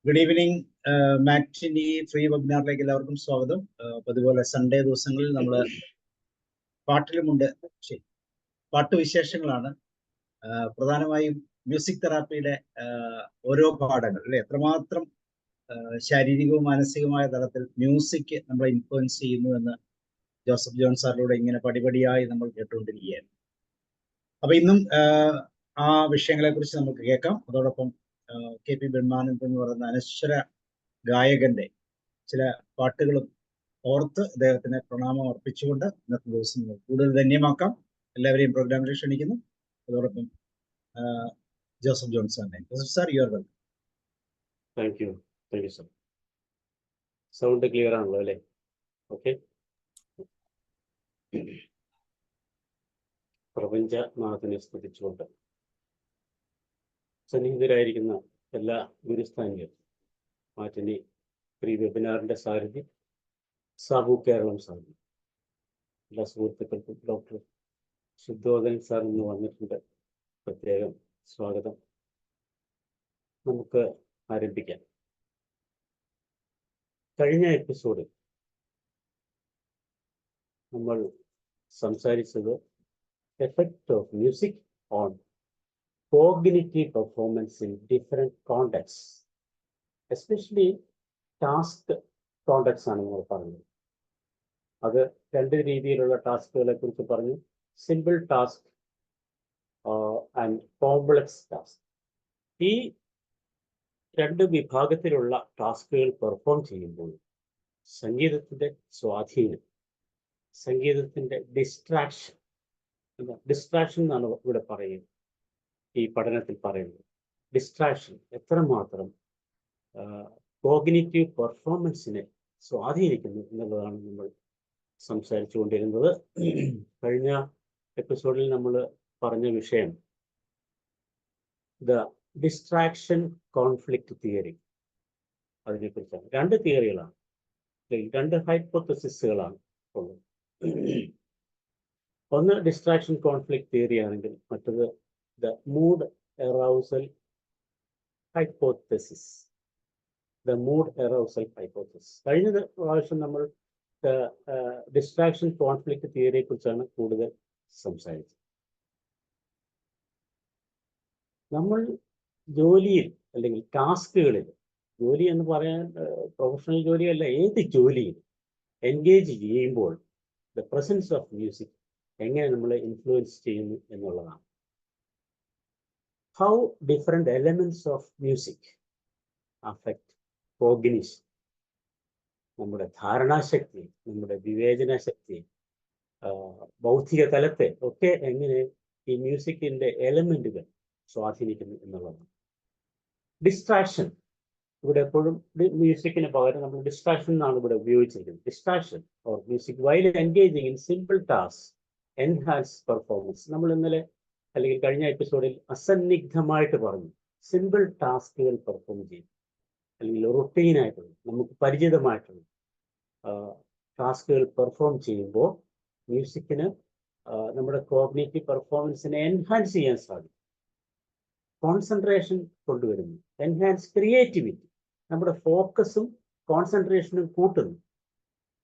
Good evening. Matinee free വെബിനാറിലേക്ക് എല്ലാവർക്കും സ്വാഗതം. അതുപോലെ സൺഡേ ദിവസങ്ങളിൽ നമ്മൾ പാട്ടിലുമുണ്ട് പാട്ടുവിശേഷങ്ങളാണ്. പ്രധാനമായും മ്യൂസിക് തെറാപ്പിയുടെ ഓരോ പാഠങ്ങൾ അല്ലെ, എത്രമാത്രം ശാരീരികവും മാനസികവുമായ തലത്തിൽ മ്യൂസിക് നമ്മളെ ഇൻഫ്ലുവൻസ് ചെയ്യുന്നു എന്ന് ജോസഫ് ജോൺ സാറിലൂടെ ഇങ്ങനെ പടിപടിയായി നമ്മൾ കേട്ടുകൊണ്ടിരിക്കുകയാണ്. അപ്പൊ ഇന്നും ആ വിഷയങ്ങളെ കുറിച്ച് നമുക്ക് കേൾക്കാം. അതോടൊപ്പം KP ബ്രഹ്മാനന്ദ് എന്ന് പറയുന്ന അനശ്വര ഗായകന്റെ ചില പാട്ടുകളും ഓർത്ത് അദ്ദേഹത്തിന് പ്രണാമം അർപ്പിച്ചുകൊണ്ട് ഇന്നത്തെ ദിവസം കൂടുതൽ ധന്യമാക്കാം. എല്ലാവരെയും പ്രോഗ്രാമിലേക്ക് ക്ഷണിക്കുന്നു. അതോടൊപ്പം ജോസഫ് ജോൺ സാറിനെ. Joseph sir, you are welcome. Thank you sir. Sound clear ആണല്ലോ അല്ലേ? ഓക്കെ. പ്രപഞ്ചനാഥനെ സ്തുതിച്ചുകൊണ്ട് സന്നിഹിതരായിരിക്കുന്ന എല്ലാ ഗുരുസ്ഥാനികളും, മാറ്റിനി ഫ്രീ വെബിനാറിൻ്റെ സാരഥി സാബു കേരളം സാറിന്, എല്ലാ സുഹൃത്തുക്കൾക്കും ഡോക്ടർ ശുദ്ധോദൻ സാർ ഇന്ന് വന്നിട്ടുണ്ട്. പ്രത്യേകം സ്വാഗതം. നമുക്ക് ആരംഭിക്കാം. കഴിഞ്ഞ എപ്പിസോഡിൽ നമ്മൾ സംസാരിച്ചത് effect of music on cognitive performance in different contexts, especially task contexts ആണ് നമ്മൾ പറഞ്ഞത്. അത് രണ്ട് രീതിയിലുള്ള ടാസ്കുകളെ കുറിച്ച് പറഞ്ഞു. Simple task and complex task. ഈ രണ്ട് വിഭാഗത്തിലുള്ള ടാസ്കുകൾ പെർഫോം ചെയ്യുമ്പോൾ സംഗീതത്തിൻ്റെ സ്വാധീനം, സംഗീതത്തിൻ്റെ ഡിസ്ട്രാക്ഷൻ എന്നാണ് ഇവിടെ പറയുന്നത്. ഈ പഠനത്തിൽ പറയുന്നത് ഡിസ്ട്രാക്ഷൻ എത്രമാത്രം കോഗ്നിറ്റീവ് പെർഫോമൻസിനെ സ്വാധീനിക്കുന്നു എന്നുള്ളതാണ് നമ്മൾ സംസാരിച്ചു കൊണ്ടിരുന്നത്. കഴിഞ്ഞ എപ്പിസോഡിൽ നമ്മൾ പറഞ്ഞ വിഷയം ദ ഡിസ്ട്രാക്ഷൻ കോൺഫ്ലിക്റ്റ് തിയറി, അതിനെക്കുറിച്ചാണ്. രണ്ട് തിയറികളാണ്, രണ്ട് ഹൈപ്പോത്തസിസുകളാണ് ഉള്ളത്. ഒന്ന് ഡിസ്ട്രാക്ഷൻ കോൺഫ്ലിക്റ്റ് തിയറി ആണെങ്കിൽ മറ്റത് the mood arousal hypothesis. കഴിഞ്ഞ പ്രാവശ്യം നമ്മൾ ഡിസ്ട്രാക്ഷൻ കോൺഫ്ലിക്റ്റ് തിയറിയെ കുറിച്ചാണ് കൂടുതൽ സംസാരിച്ചത്. നമ്മൾ ജോലിയിൽ അല്ലെങ്കിൽ ടാസ്കുകളിൽ, ജോലി എന്ന് പറയാൻ പ്രൊഫഷണൽ ജോലിയല്ല, ഏത് ജോലിയിൽ എൻഗേജ് ചെയ്യുമ്പോൾ ദ പ്രസൻസ് ഓഫ് മ്യൂസിക് എങ്ങനെ നമ്മളെ ഇൻഫ്ലുവൻസ് ചെയ്യുന്നു എന്നുള്ളതാണ്. How different elements of music affect cognition, നമ്മുടെ ധാരണാശക്തി, നമ്മുടെ വിവേചനശക്തി, ബൗദ്ധിക തലത്തെ ഒക്കെ എങ്ങനെ ഈ മ്യൂസിക്കിൻ്റെ എലമെൻറ്റുകൾ സ്വാധീനിക്കുന്നു എന്നുള്ളതാണ്. ഡിസ്ട്രാക്ഷൻ, ഇവിടെ എപ്പോഴും മ്യൂസിക്കിന് പകരം നമ്മൾ ഡിസ്ട്രാക്ഷൻ എന്നാണ് ഇവിടെ ഉപയോഗിച്ചിരിക്കുന്നത്. Distraction or music while engaging in simple task enhance performance. നമ്മൾ ഇന്നലെ അല്ലെങ്കിൽ കഴിഞ്ഞ എപ്പിസോഡിൽ അസന്നിഗ്ധമായിട്ട് പറഞ്ഞു, സിമ്പിൾ ടാസ്കുകൾ പെർഫോം ചെയ്യും, അല്ലെങ്കിൽ റുട്ടീനായിട്ടുള്ള നമുക്ക് പരിചിതമായിട്ടുള്ള ടാസ്കുകൾ പെർഫോം ചെയ്യുമ്പോൾ മ്യൂസിക്കിന് നമ്മുടെ കോഗ്നിറ്റീവ് പെർഫോമൻസിനെ എൻഹാൻസ് ചെയ്യാൻ സാധിക്കും. കോൺസെൻട്രേഷൻ കൊണ്ടുവരുന്നു, എൻഹാൻസ് ക്രിയേറ്റിവിറ്റി, നമ്മുടെ ഫോക്കസും കോൺസെൻട്രേഷനും കൂട്ടുന്നു,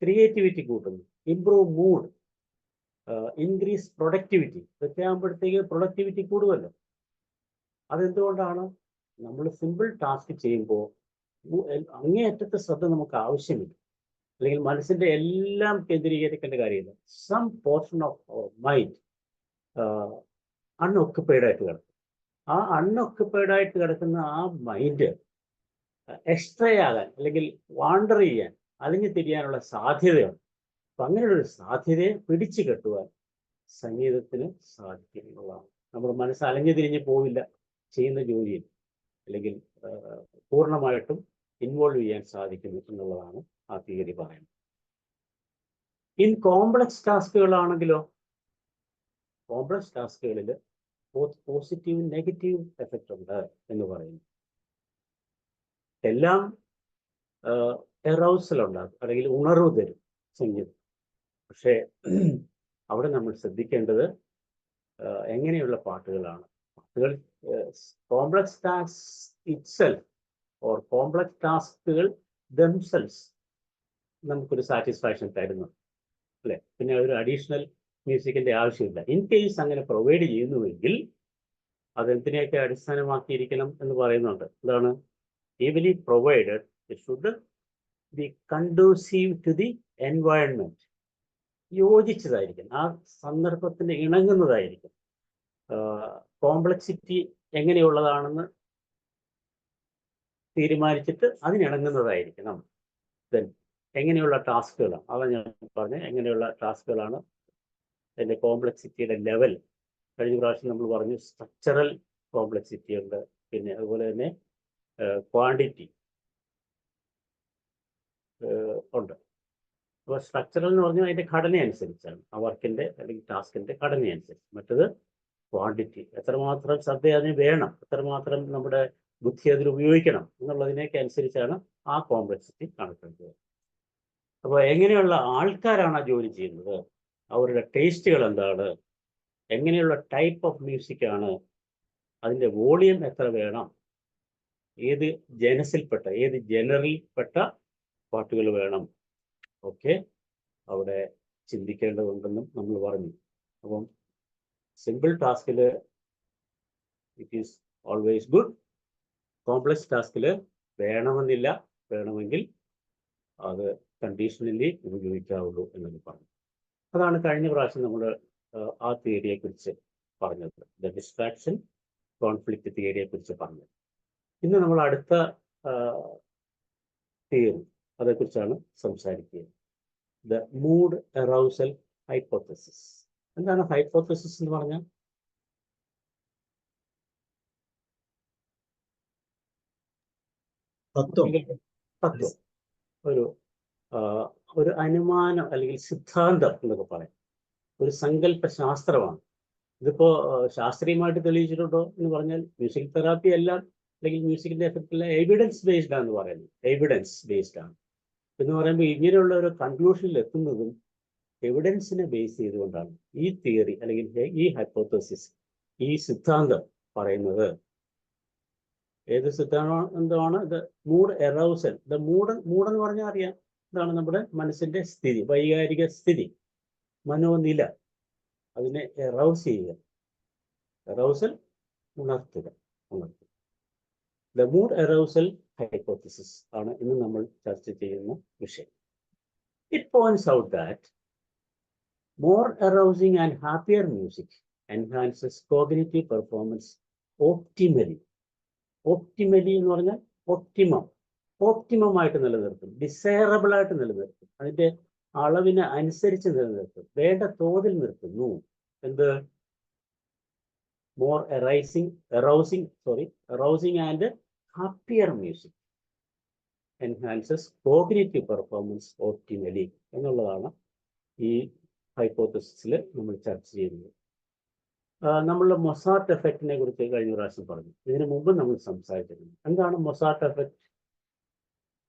ക്രിയേറ്റിവിറ്റി കൂട്ടുന്നു, ഇംപ്രൂവ് മൂഡ്, ഇൻക്രീസ് പ്രൊഡക്ടിവിറ്റി. ഇതൊക്കെ ആകുമ്പോഴത്തേക്ക് പ്രൊഡക്ടിവിറ്റി കൂടുമല്ലോ. അതെന്തുകൊണ്ടാണ്? നമ്മൾ സിമ്പിൾ ടാസ്ക് ചെയ്യുമ്പോൾ അങ്ങേയറ്റത്തെ ശ്രദ്ധ നമുക്ക് ആവശ്യമില്ല, അല്ലെങ്കിൽ മനസ്സിൻ്റെ എല്ലാം കേന്ദ്രീകരിക്കേണ്ട കാര്യമില്ല. Some portion of mind unoccupied ആയിട്ട് കിടക്കും. ആ അൺഒക്യുപ്പൈഡ് കിടക്കുന്ന ആ മൈൻഡ് എക്സ്ട്രാ ആകാൻ അല്ലെങ്കിൽ വാണ്ടർ ചെയ്യാൻ, അലിഞ്ഞു തിരിയാനുള്ള സാധ്യതയുണ്ട്. അപ്പം അങ്ങനെയുള്ളൊരു സാധ്യതയെ പിടിച്ചു കെട്ടുവാൻ സംഗീതത്തിന് സാധിക്കും എന്നുള്ളതാണ്. നമ്മുടെ മനസ്സ് അലഞ്ഞു തിരിഞ്ഞ് പോവില്ല ചെയ്യുന്ന ജോലിയിൽ, അല്ലെങ്കിൽ പൂർണ്ണമായിട്ടും ഇൻവോൾവ് ചെയ്യാൻ സാധിക്കുന്നു എന്നുള്ളതാണ് ആ തിയറി പറയുന്നത്. ഇൻ കോംപ്ലക്സ് ടാസ്കുകളാണെങ്കിലോ, കോംപ്ലക്സ് ടാസ്കുകളിൽ പോസിറ്റീവും നെഗറ്റീവും എഫക്റ്റ് ഉണ്ട് എന്ന് പറയുന്നു. എല്ലാം എറൗസൽ ഉണ്ടാകും, അല്ലെങ്കിൽ ഉണർവ് തരും സംഗീതം. പക്ഷേ അവിടെ നമ്മൾ ശ്രദ്ധിക്കേണ്ടത് എങ്ങനെയുള്ള പാട്ടുകളാണ്. പാട്ടുകൾ complex task itself or complex ടാസ്കുകൾ ദംസെൽസ് നമുക്കൊരു സാറ്റിസ്ഫാക്ഷൻ തരുന്നു, അല്ലേ? പിന്നെ ഒരു അഡീഷണൽ മ്യൂസിക്കിന്റെ ആവശ്യമില്ല. ഇൻ കേസ് അങ്ങനെ പ്രൊവൈഡ് ചെയ്യുന്നുവെങ്കിൽ അതെന്തിനെയൊക്കെ അടിസ്ഥാനമാക്കിയിരിക്കണം എന്ന് പറയുന്നുണ്ട്. എന്താണ്? Evenly provided it should be conducive to the environment. യോജിച്ചതായിരിക്കും, ആ സന്ദർഭത്തിന് ഇണങ്ങുന്നതായിരിക്കും. കോംപ്ലക്സിറ്റി എങ്ങനെയുള്ളതാണെന്ന് തീരുമാനിച്ചിട്ട് അതിനിണങ്ങുന്നതായിരിക്കണം. ദെൻ എങ്ങനെയുള്ള ടാസ്കുകളാണ്, അതാണ് ഞാൻ പറഞ്ഞത്, എങ്ങനെയുള്ള ടാസ്കുകളാണ്, അതിൻ്റെ കോംപ്ലക്സിറ്റിയുടെ ലെവൽ. കഴിഞ്ഞ പ്രാവശ്യം നമ്മൾ പറഞ്ഞു സ്ട്രക്ചറൽ കോംപ്ലക്സിറ്റി ഉണ്ട്, പിന്നെ അതുപോലെ തന്നെ ക്വാണ്ടിറ്റി ഉണ്ട്. അപ്പോൾ സ്ട്രക്ചറൽ എന്ന് പറഞ്ഞാൽ അതിൻ്റെ ഘടന അനുസരിച്ചാണ്, ആ വർക്കിൻ്റെ അല്ലെങ്കിൽ ടാസ്കിൻ്റെ ഘടന അനുസരിച്ച്. മറ്റത് ക്വാണ്ടിറ്റി, എത്രമാത്രം ശ്രദ്ധ അതിന് വേണം, എത്രമാത്രം നമ്മുടെ ബുദ്ധി അതിൽ ഉപയോഗിക്കണം എന്നുള്ളതിനൊക്കെ അനുസരിച്ചാണ് ആ കോംപ്ലക്സിറ്റി കണക്കെടുക്കുക. അപ്പോൾ എങ്ങനെയുള്ള ആൾക്കാരാണ് ആ ജോലി ചെയ്യുന്നത്, അവരുടെ ടേസ്റ്റുകൾ എന്താണ്, എങ്ങനെയുള്ള ടൈപ്പ് ഓഫ് മ്യൂസിക്കാണ്, അതിൻ്റെ വോളിയം എത്ര വേണം, ഏത് ജനസിൽപ്പെട്ട ഏത് ജനറിൽപ്പെട്ട പാട്ടുകൾ വേണം, ഒക്കെ അവിടെ ചിന്തിക്കേണ്ടതുണ്ടെന്നും നമ്മൾ പറഞ്ഞു. അപ്പം സിമ്പിൾ ടാസ്കിൽ it is always good, complex ടാസ്കിൽ വേണമെന്നില്ല, വേണമെങ്കിൽ അത് കണ്ടീഷണലി ഉപയോഗിക്കാവുള്ളൂ എന്നൊക്കെ പറഞ്ഞു. അതാണ് കഴിഞ്ഞ പ്രാവശ്യം നമ്മൾ ആ തിയറിയെക്കുറിച്ച് പറഞ്ഞത്, ദ ഡിസ്ട്രാക്ഷൻ കോൺഫ്ലിക്റ്റ് തിയറിയെക്കുറിച്ച് പറഞ്ഞത്. ഇന്ന് നമ്മൾ അടുത്ത തിയറി അതേക്കുറിച്ചാണ് സംസാരിക്കുക, ദ മൂഡ് അറൗസൽ ഹൈപ്പോത്തസിസ്. എന്താണ് ഹൈപ്പോത്തസിസ് എന്ന് പറഞ്ഞാൽ? തത്വം, ഒരു അനുമാനം അല്ലെങ്കിൽ സിദ്ധാന്തം എന്നൊക്കെ പറയാം, ഒരു സങ്കല്പ ശാസ്ത്രമാണ്. ഇതിപ്പോ ശാസ്ത്രീയമായിട്ട് തെളിയിച്ചിട്ടുണ്ടോ എന്ന് പറഞ്ഞാൽ മ്യൂസിക് തെറാപ്പി എല്ലാം അല്ലെങ്കിൽ മ്യൂസിക്കിന്റെ എഫക്റ്റ് എല്ലാം എവിഡൻസ് ബേസ്ഡ് ആണെന്ന് പറയുന്നത്. എവിഡൻസ് ബേസ്ഡ് ആണ് എന്ന് പറയുമ്പോൾ ഇങ്ങനെയുള്ള ഒരു കൺക്ലൂഷനിൽ എത്തുന്നതും എവിഡൻസിനെ ബേസ് ചെയ്തുകൊണ്ടാണ്. ഈ തിയറി അല്ലെങ്കിൽ ഈ ഹൈപ്പോത്തസിസ്, ഈ സിദ്ധാന്തം പറയുന്നത് ഏത് സിദ്ധാന്തമാണ്? ഇത് മൂഡ് എറൗസൽ. മൂഡ് എന്ന് പറഞ്ഞാൽ അറിയാം, ഇതാണ് നമ്മുടെ മനസ്സിന്റെ സ്ഥിതി, വൈകാരിക സ്ഥിതി, മനോനില, അതിനെ എറൗസ് ചെയ്യുക. എറൗസൽ ഉണർത്തുക. ദ മൂഡ് എറൗസൽ ഹൈപ്പോത്തസിസ് ആണ് ഇന്ന് നമ്മൾ ചർച്ച ചെയ്യുന്ന വിഷയം. It points out that more arousing and happier music enhances cognitive performance optimally. Optimally എന്ന് പറഞ്ഞാൽ ഓപ്റ്റിമം ആയിട്ട് നിലനിർത്തും, ഡിസൈറബിൾ ആയിട്ട് നിലനിർത്തും, അതിൻ്റെ അളവിന് അനുസരിച്ച് നിലനിർത്തും, വേണ്ട തോതിൽ നിർത്തുന്നു. എന്ത്? More arousing and happier music enhances cognitive performance optimally എന്നുള്ളതാണ് ഈ ഹൈപ്പോത്തസിസിൽ നമ്മൾ ചർച്ച ചെയ്യുന്നത്. നമ്മൾ മൊസാർട്ട് എഫക്റ്റിനെ കുറിച്ച് കഴിഞ്ഞ പ്രാവശ്യം പറഞ്ഞു. ഇതിനു മുമ്പ് നമ്മൾ സംസാരിച്ചിരുന്നു. എന്താണ് മൊസാർട്ട് എഫക്റ്റ്?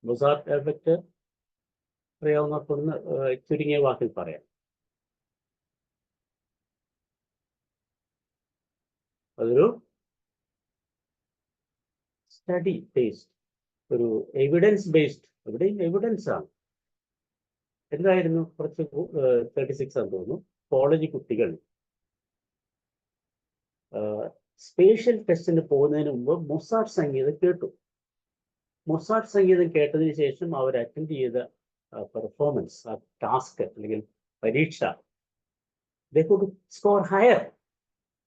മൊസാർട്ട് എഫക്റ്റ് അറിയാവുന്നവർക്കൊന്ന് ചുരുങ്ങിയ വാക്കിൽ പറയാം. അതൊരു സ്റ്റഡി ബേസ്ഡ്, ഒരു എവിഡൻസ് ബേസ്ഡ്, എവിടെയും എവിഡൻസ് ആണ്. എന്തായിരുന്നു? കുറച്ച് 36 ആണെന്ന് തോന്നുന്നു, കോളേജ് കുട്ടികൾ സ്പേഷ്യൽ ടെസ്റ്റിന് പോകുന്നതിന് മുമ്പ് മൊസാർട്ട് സംഗീതം കേട്ടു. മൊസാർട്ട് സംഗീതം കേട്ടതിന് ശേഷം അവർ അറ്റൻഡ് ചെയ്ത പെർഫോമൻസ്, ആ ടാസ്ക് അല്ലെങ്കിൽ പരീക്ഷ, ദേ കുഡ് സ്കോർ ഹയർ.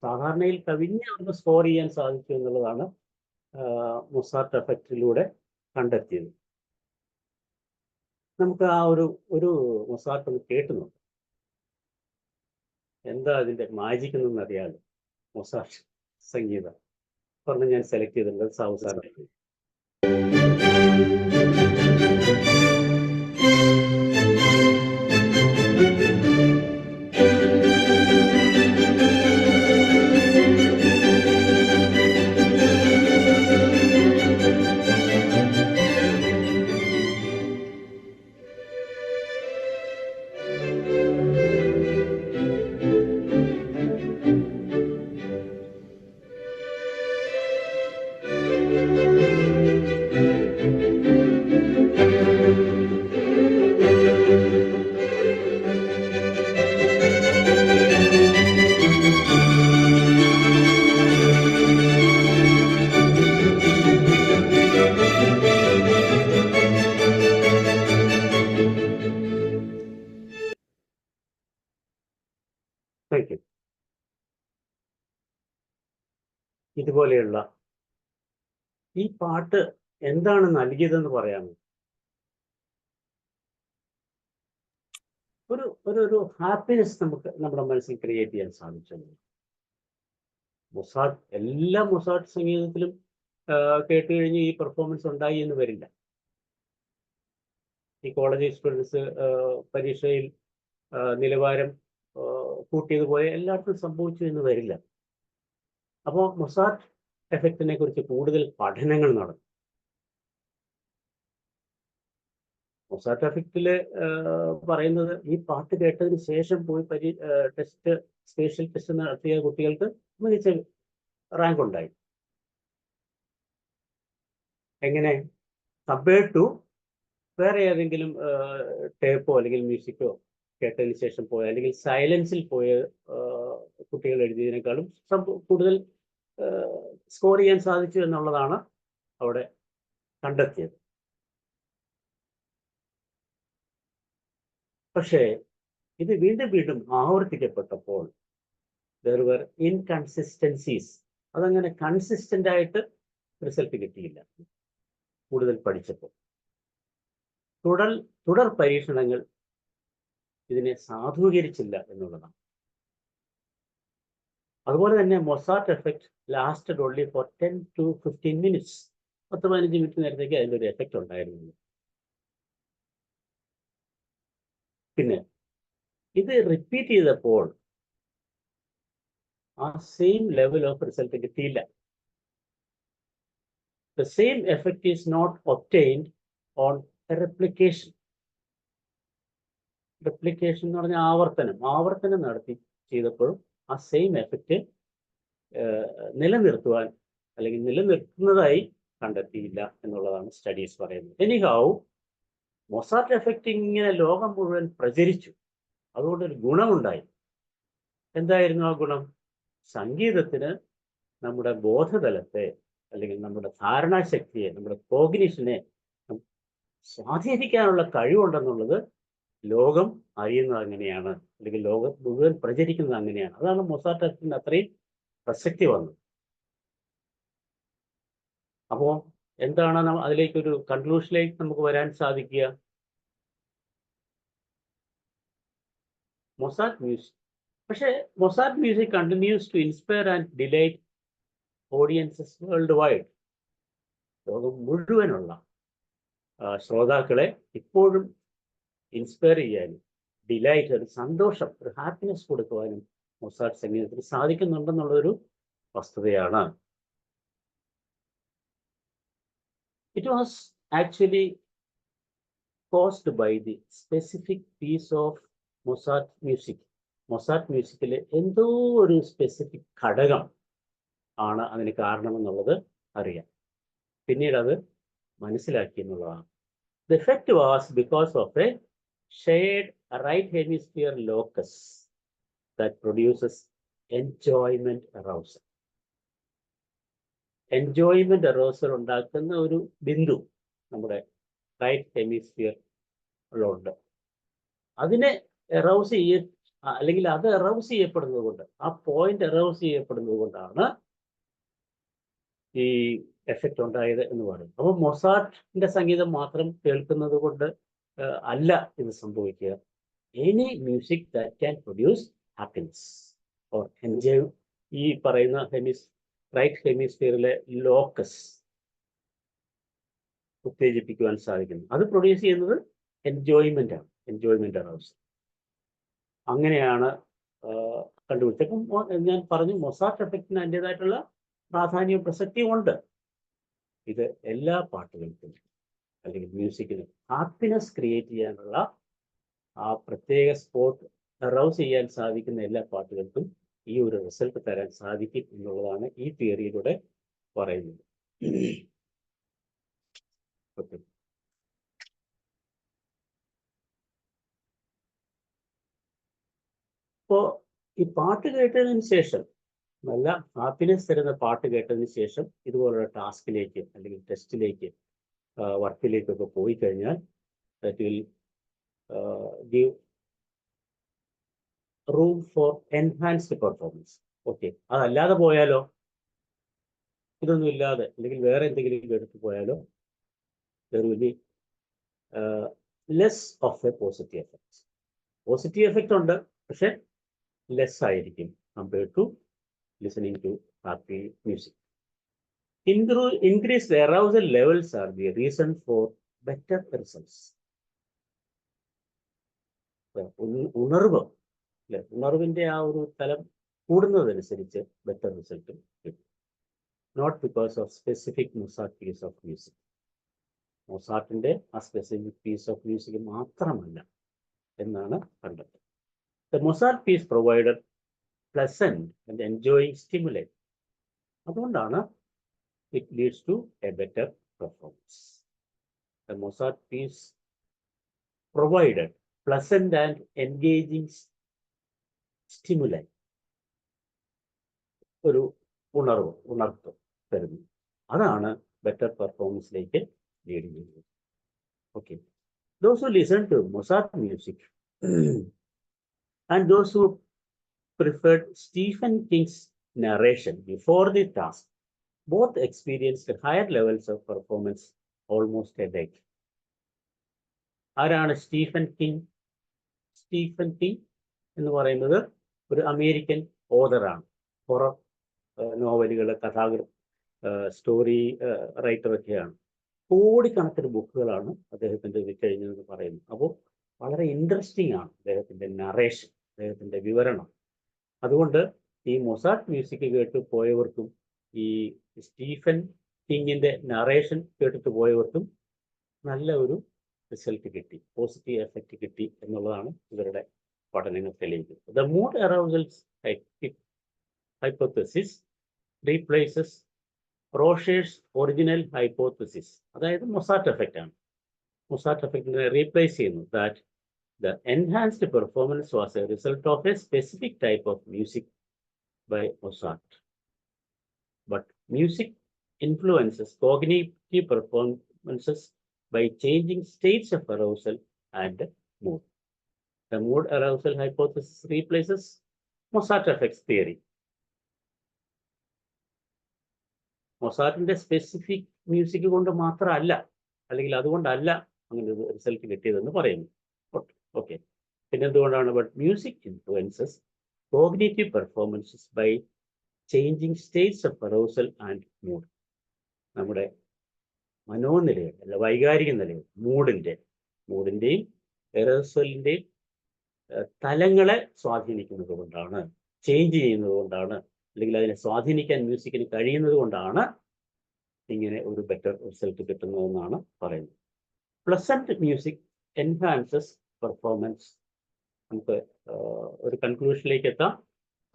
സാധാരണയിൽ കവിഞ്ഞ് അവർക്ക് സ്കോർ ചെയ്യാൻ സാധിച്ചു എന്നുള്ളതാണ് മൊസാർട്ട് എഫക്റ്റിലൂടെ കണ്ടെത്തിയത്. നമുക്ക് ആ ഒരു മൊസാർട്ട് ഒന്ന് കേട്ടുന്നുണ്ട്, എന്താ അതിൻ്റെ മാജിക് എന്നൊന്നും അറിയാതെ. മൊസാർട്ട് സംഗീതം പറഞ്ഞ് ഞാൻ സെലക്ട് ചെയ്തിട്ടുണ്ട് സാവധാനം. ഇതുപോലെയുള്ള ഈ പാട്ട് എന്താണ് നൽകിയതെന്ന് പറയാമോ? ഒരു ഹാപ്പിനെസ് നമുക്ക് നമ്മുടെ മനസ്സിൽ ക്രിയേറ്റ് ചെയ്യാൻ സാധിച്ചു. മൊസാർട്ട് എല്ലാ മൊസാർട്ട് സംഗീതത്തിലും കേട്ട് കഴിഞ്ഞ് ഈ പെർഫോമൻസ് ഉണ്ടായി എന്ന് വരില്ല. ഈ കോളേജ് സ്റ്റുഡൻസ് പരീക്ഷയിൽ നിലവാരം കൂട്ടിയതുപോലെ എല്ലാവർക്കും സംഭവിച്ചു എന്ന് വരില്ല. അപ്പോൾ മൊസാർട്ട് എഫക്റ്റിനെ കുറിച്ച് കൂടുതൽ പഠനങ്ങൾ നടന്നു. മൊസാർട്ട് എഫക്റ്റിൽ പറയുന്നത് ഈ പാട്ട് കേട്ടതിന് ശേഷം പോയി സ്പേഷ്യൽ ടെസ്റ്റ് നടത്തിയ കുട്ടികൾക്ക് മികച്ച റാങ്ക് ഉണ്ടായി. എങ്ങനെ കമ്പയർഡ് ടു വേറെ ഏതെങ്കിലും ടേപ്പോ അല്ലെങ്കിൽ മ്യൂസിക്കോ കേട്ടതിന് ശേഷം പോയ അല്ലെങ്കിൽ സൈലൻസിൽ പോയ കുട്ടികൾ എഴുതിയതിനേക്കാളും കൂടുതൽ സ്കോർ ചെയ്യാൻ സാധിച്ചു എന്നുള്ളതാണ് അവിടെ കണ്ടെത്തിയത്. പക്ഷേ ഇത് വീണ്ടും വീണ്ടും ആവർത്തിക്കപ്പെട്ടപ്പോൾ there were inconsistencies. അതങ്ങനെ കൺസിസ്റ്റന്റ് ആയിട്ട് റിസൾട്ട് കിട്ടിയില്ല. കൂടുതൽ പഠിച്ചപ്പോൾ തുടർ പരീക്ഷണങ്ങൾ ഇതിനെ സാധൂകരിച്ചില്ല എന്നുള്ളതാണ്. അതുപോലെ തന്നെ Mozart effect lasted only for 10 to 15 minutes. 10-15 minute നേരത്തേക്ക് അതിൻ്റെ ഒരു എഫക്റ്റ് ഉണ്ടായിരുന്നു. പിന്നെ ഇത് റിപ്പീറ്റ് ചെയ്തപ്പോൾ ആ സെയിം ലെവൽ ഓഫ് റിസൾട്ട് കിട്ടിയില്ല. The same effect is not obtained on replication. Replication എന്ന് പറഞ്ഞാൽ ആവർത്തനം നടത്തി ചെയ്തപ്പോഴും ആ സെയിം എഫക്റ്റ് നിലനിർത്തുവാൻ അല്ലെങ്കിൽ നിലനിർത്തുന്നതായി കണ്ടെത്തിയില്ല എന്നുള്ളതാണ് സ്റ്റഡീസ് പറയുന്നത്. എനിഹൗ മൊസാർട്ട് എഫക്റ്റ് ഇങ്ങനെ ലോകം മുഴുവൻ പ്രചരിച്ചു. അതുകൊണ്ടൊരു ഗുണമുണ്ടായി. എന്തായിരുന്നു ആ ഗുണം? സംഗീതത്തിന് നമ്മുടെ ബോധതലത്തെ അല്ലെങ്കിൽ നമ്മുടെ ധാരണാശക്തിയെ, നമ്മുടെ കോഗ്നിഷനെ സ്വാധീനിക്കാനുള്ള കഴിവുണ്ടെന്നുള്ളത് ലോകം അറിയുന്നത് അങ്ങനെയാണ്, അല്ലെങ്കിൽ ലോകം മുഴുവൻ പ്രചരിക്കുന്നത് അങ്ങനെയാണ്. അതാണ് മൊസാർട്ട് എഫക്റ്റിന് അത്രയും പ്രസക്തി വന്നത്. അപ്പോൾ എന്താണ് അതിലേക്കൊരു കൺക്ലൂഷനിലേക്ക് നമുക്ക് വരാൻ സാധിക്കുക? മൊസാർട്ട് മ്യൂസിക് പക്ഷേ Mozart music continues to inspire and delight audiences world wide. ലോകം മുഴുവനുള്ള ശ്രോതാക്കളെ ഇപ്പോഴും ഇൻസ്പയർ ചെയ്യാനും ഡിലൈറ്റ്, ഒരു സന്തോഷം, ഒരു ഹാപ്പിനെസ് കൊടുക്കുവാനും മൊസാർട്ട് സംഗീതത്തിന് സാധിക്കുന്നുണ്ടെന്നുള്ളൊരു വസ്തുതയാണ്. It was actually caused by the specific piece of Mozart music. Mozart മ്യൂസിക്കിലെ എന്തോ ഒരു സ്പെസിഫിക് ഘടകം ആണ് അതിന് കാരണമെന്നുള്ളത് അറിയാം. പിന്നീട് അത് മനസ്സിലാക്കി എന്നുള്ളതാണ്. The effect was because of a shared right hemisphere locus that produces enjoyment arousal. Enjoyment arousal ഉണ്ടാക്കുന്ന ഒരു ബിന്ദു നമ്മുടെ റൈറ്റ് ഹെമിസ്ഫിയറിലുണ്ട്. അതിനെ എറൗസ് അല്ലെങ്കിൽ അത് എറൗസ് ചെയ്യപ്പെടുന്നത് കൊണ്ട്, ആ പോയിന്റ് എറൗസ് ചെയ്യപ്പെടുന്നത് കൊണ്ടാണ് ഈ എഫക്റ്റ് ഉണ്ടായത് എന്ന് പറയും. അപ്പോൾ മൊസാർട്ടിന്റെ സംഗീതം മാത്രം കേൾക്കുന്നത് കൊണ്ട് അല്ല ഇത് സംഭവിക്കുക. Any music that can produce happiness or enjoy, ഈ പറയുന്ന റൈറ്റ് ഹെമിസ്ഫിയറിലെ ലോക്കസ് ഉത്തേജിപ്പിക്കുവാൻ സാധിക്കുന്നു. അത് പ്രൊഡ്യൂസ് ചെയ്യുന്നത് എൻജോയ്മെന്റ് ആണ്, എൻജോയ്മെന്റ് അറൗസ്. അങ്ങനെയാണ് കണ്ടുപിടിച്ചത്. അപ്പം ഞാൻ പറഞ്ഞു, മൊസാർട്ട് എഫക്റ്റിന് അതിൻ്റെതായിട്ടുള്ള പ്രാധാന്യവും പ്രസക്തിയും ഉണ്ട്. ഇത് എല്ലാ പാട്ടുകൾക്കും അല്ലെങ്കിൽ മ്യൂസിക്കിനും ഹാപ്പിനെസ് ക്രിയേറ്റ് ചെയ്യാനുള്ള ആ പ്രത്യേക സ്പോട്ട് അറൗസ് ചെയ്യാൻ സാധിക്കുന്ന എല്ലാ പാട്ടുകൾക്കും ഈ ഒരു റിസൾട്ട് തരാൻ സാധിക്കും എന്നുള്ളതാണ് ഈ തിയറിയിലൂടെ പറയുന്നത്. അപ്പോൾ ഈ പാട്ട് കേട്ടതിന് ശേഷം, നല്ല ഹാപ്പിനെസ് തരുന്ന പാട്ട് കേട്ടതിന് ശേഷം ഇതുപോലുള്ള ടാസ്കിലേക്ക് അല്ലെങ്കിൽ ടെസ്റ്റിലേക്ക്, വർക്കിലേക്കൊക്കെ പോയി കഴിഞ്ഞാൽ that will give room for enhanced performance. Okay, അതല്ലാതെ പോയാലോ? ഇതൊന്നും ഇല്ലാതെ അല്ലെങ്കിൽ വേറെ എന്തെങ്കിലും എടുത്തു പോയാലോ there will be less of a positive effect. Positive effect ഉണ്ട്, പക്ഷെ ലെസ് ആയിരിക്കും compared to listening to happy music. Increased arousal levels are the reason for better results. ഉണർവ് അല്ലെ, ഉണർവിന്റെ ആ ഒരു തലം കൂടുന്നതനുസരിച്ച് ബെറ്റർ റിസൾട്ട് കിട്ടും. Not because of specific Mozart piece of music. മൊസാർട്ടിന്റെ ആ സ്പെസിഫിക് പീസ് ഓഫ് മ്യൂസിക് മാത്രമല്ല എന്നാണ് കണ്ടെത്തുന്നത്. The Mozart piece provided pleasant and enjoying stimulate. അതുകൊണ്ടാണ് it leads to a better performance. The Mozart piece provided pleasant and engaging stimuli. ഒരു ഉണർവ് തരുന്നു. അതാണ് ബെറ്റർ പെർഫോമൻസിലേക്ക് ലീഡ് ചെയ്യുന്നത്. Okay, those who listen to Mozart music and those who preferred Stephen King's narration before the task both experienced higher levels of performance almost a day. ആരാണ് Stephen king? Stephen king എന്ന് പറയുന്നത് ഒരു American ഓതറാണ്. Horror നോവലുകൾ, story റൈറ്ററൊക്കെയാണ്. കോടിക്കണക്കിന് ബുക്കുകളാണ് അദ്ദേഹത്തിൻ്റെ കഴിഞ്ഞതെന്ന് പറയുന്നത്. അപ്പോൾ വളരെ ഇൻട്രസ്റ്റിംഗ് ആണ് അദ്ദേഹത്തിൻ്റെ നറേഷൻ, അദ്ദേഹത്തിൻ്റെ വിവരണം. അതുകൊണ്ട് ഈ മൊസാർട്ട് മ്യൂസിക് കേട്ട് പോയവർക്കും ഈ സ്റ്റീഫൻ കിങ്ങിൻ്റെ നറേഷൻ കേട്ടിട്ട് പോയവർക്കും നല്ല ഒരു റിസൾട്ട് കിട്ടി, പോസിറ്റീവ് എഫക്റ്റ് കിട്ടി എന്നുള്ളതാണ് ഇവരുടെ പഠനങ്ങൾ തെളിയിക്കുന്നത്. The mood arousals hypothesis replaces Rauscher's original hypothesis. അതായത് മൊസാർട്ട് എഫക്റ്റ് ആണ്. മൊസാർട്ട് എഫക്റ്റിനെ റീപ്ലേസ് ചെയ്യുന്നു. That the enhanced performance was a result of a specific type of music by Mozart. But music influences cognitive performances by changing states of arousal and mood. The mood arousal hypothesis replaces Mozart effects theory. മൊസാർട്ടിന്റെ specific music കൊണ്ട് മാത്രമല്ല, അല്ലെങ്കിൽ അതുകൊണ്ടല്ല അങ്ങനെ ഒരു result കിട്ടിയതെന്ന് പറയുന്നു. Okay, പിന്നെന്തുകൊണ്ടാണ്? But music influences cognitive performances by changing states of arousal and mood. നമ്മുടെ മനോനിലയിൽ അല്ല, വൈകാരിക നിലയിൽ, മൂഡിൻ്റെയും എറൗസലിൻ്റെയും തലങ്ങളെ സ്വാധീനിക്കുന്നത് കൊണ്ടാണ്, ചേഞ്ച് ചെയ്യുന്നത് കൊണ്ടാണ്, അല്ലെങ്കിൽ അതിനെ സ്വാധീനിക്കാൻ മ്യൂസിക്കിന് കഴിയുന്നത് കൊണ്ടാണ് ഇങ്ങനെ ഒരു ബെറ്റർ റിസൾട്ട് കിട്ടുന്നതെന്നാണ് പറയുന്നത്. Pleasant music enhances performance. നമുക്ക് ഒരു കൺക്ലൂഷനിലേക്ക് എത്താം.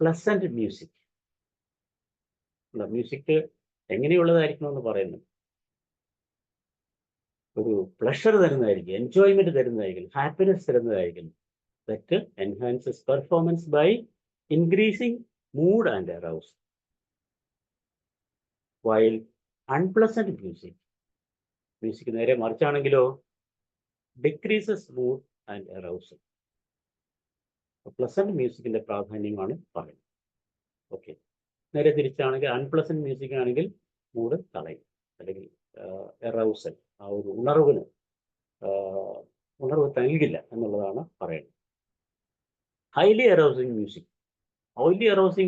പ്ലസന്റ് മ്യൂസിക് എങ്ങനെയുള്ളതായിരിക്കണമെന്ന് പറയുന്നു. ഒരു പ്ലഷർ തരുന്നതായിരിക്കും, എൻജോയ്മെന്റ് തരുന്നതായിരിക്കും, ഹാപ്പിനെസ് തരുന്നതായിരിക്കും. That enhances performance by increasing mood and arousal. While unpleasant music നേരെ മറിച്ചാണെങ്കിലോ decreases mood and arousal. Pleasant മ്യൂസിക്കിന്റെ പ്രാധാന്യമാണ് പറയുന്നത്. ഓക്കെ, നേരെ തിരിച്ചാണെങ്കിൽ അൺപ്ലസന്റ് മ്യൂസിക് ആണെങ്കിൽ മൂഡ് കളയും, അല്ലെങ്കിൽ എറൗസൽ, ആ ഒരു ഉണർവ് നൽകില്ല എന്നുള്ളതാണ് പറയുന്നത്. ഹൈലി അറൗസിങ്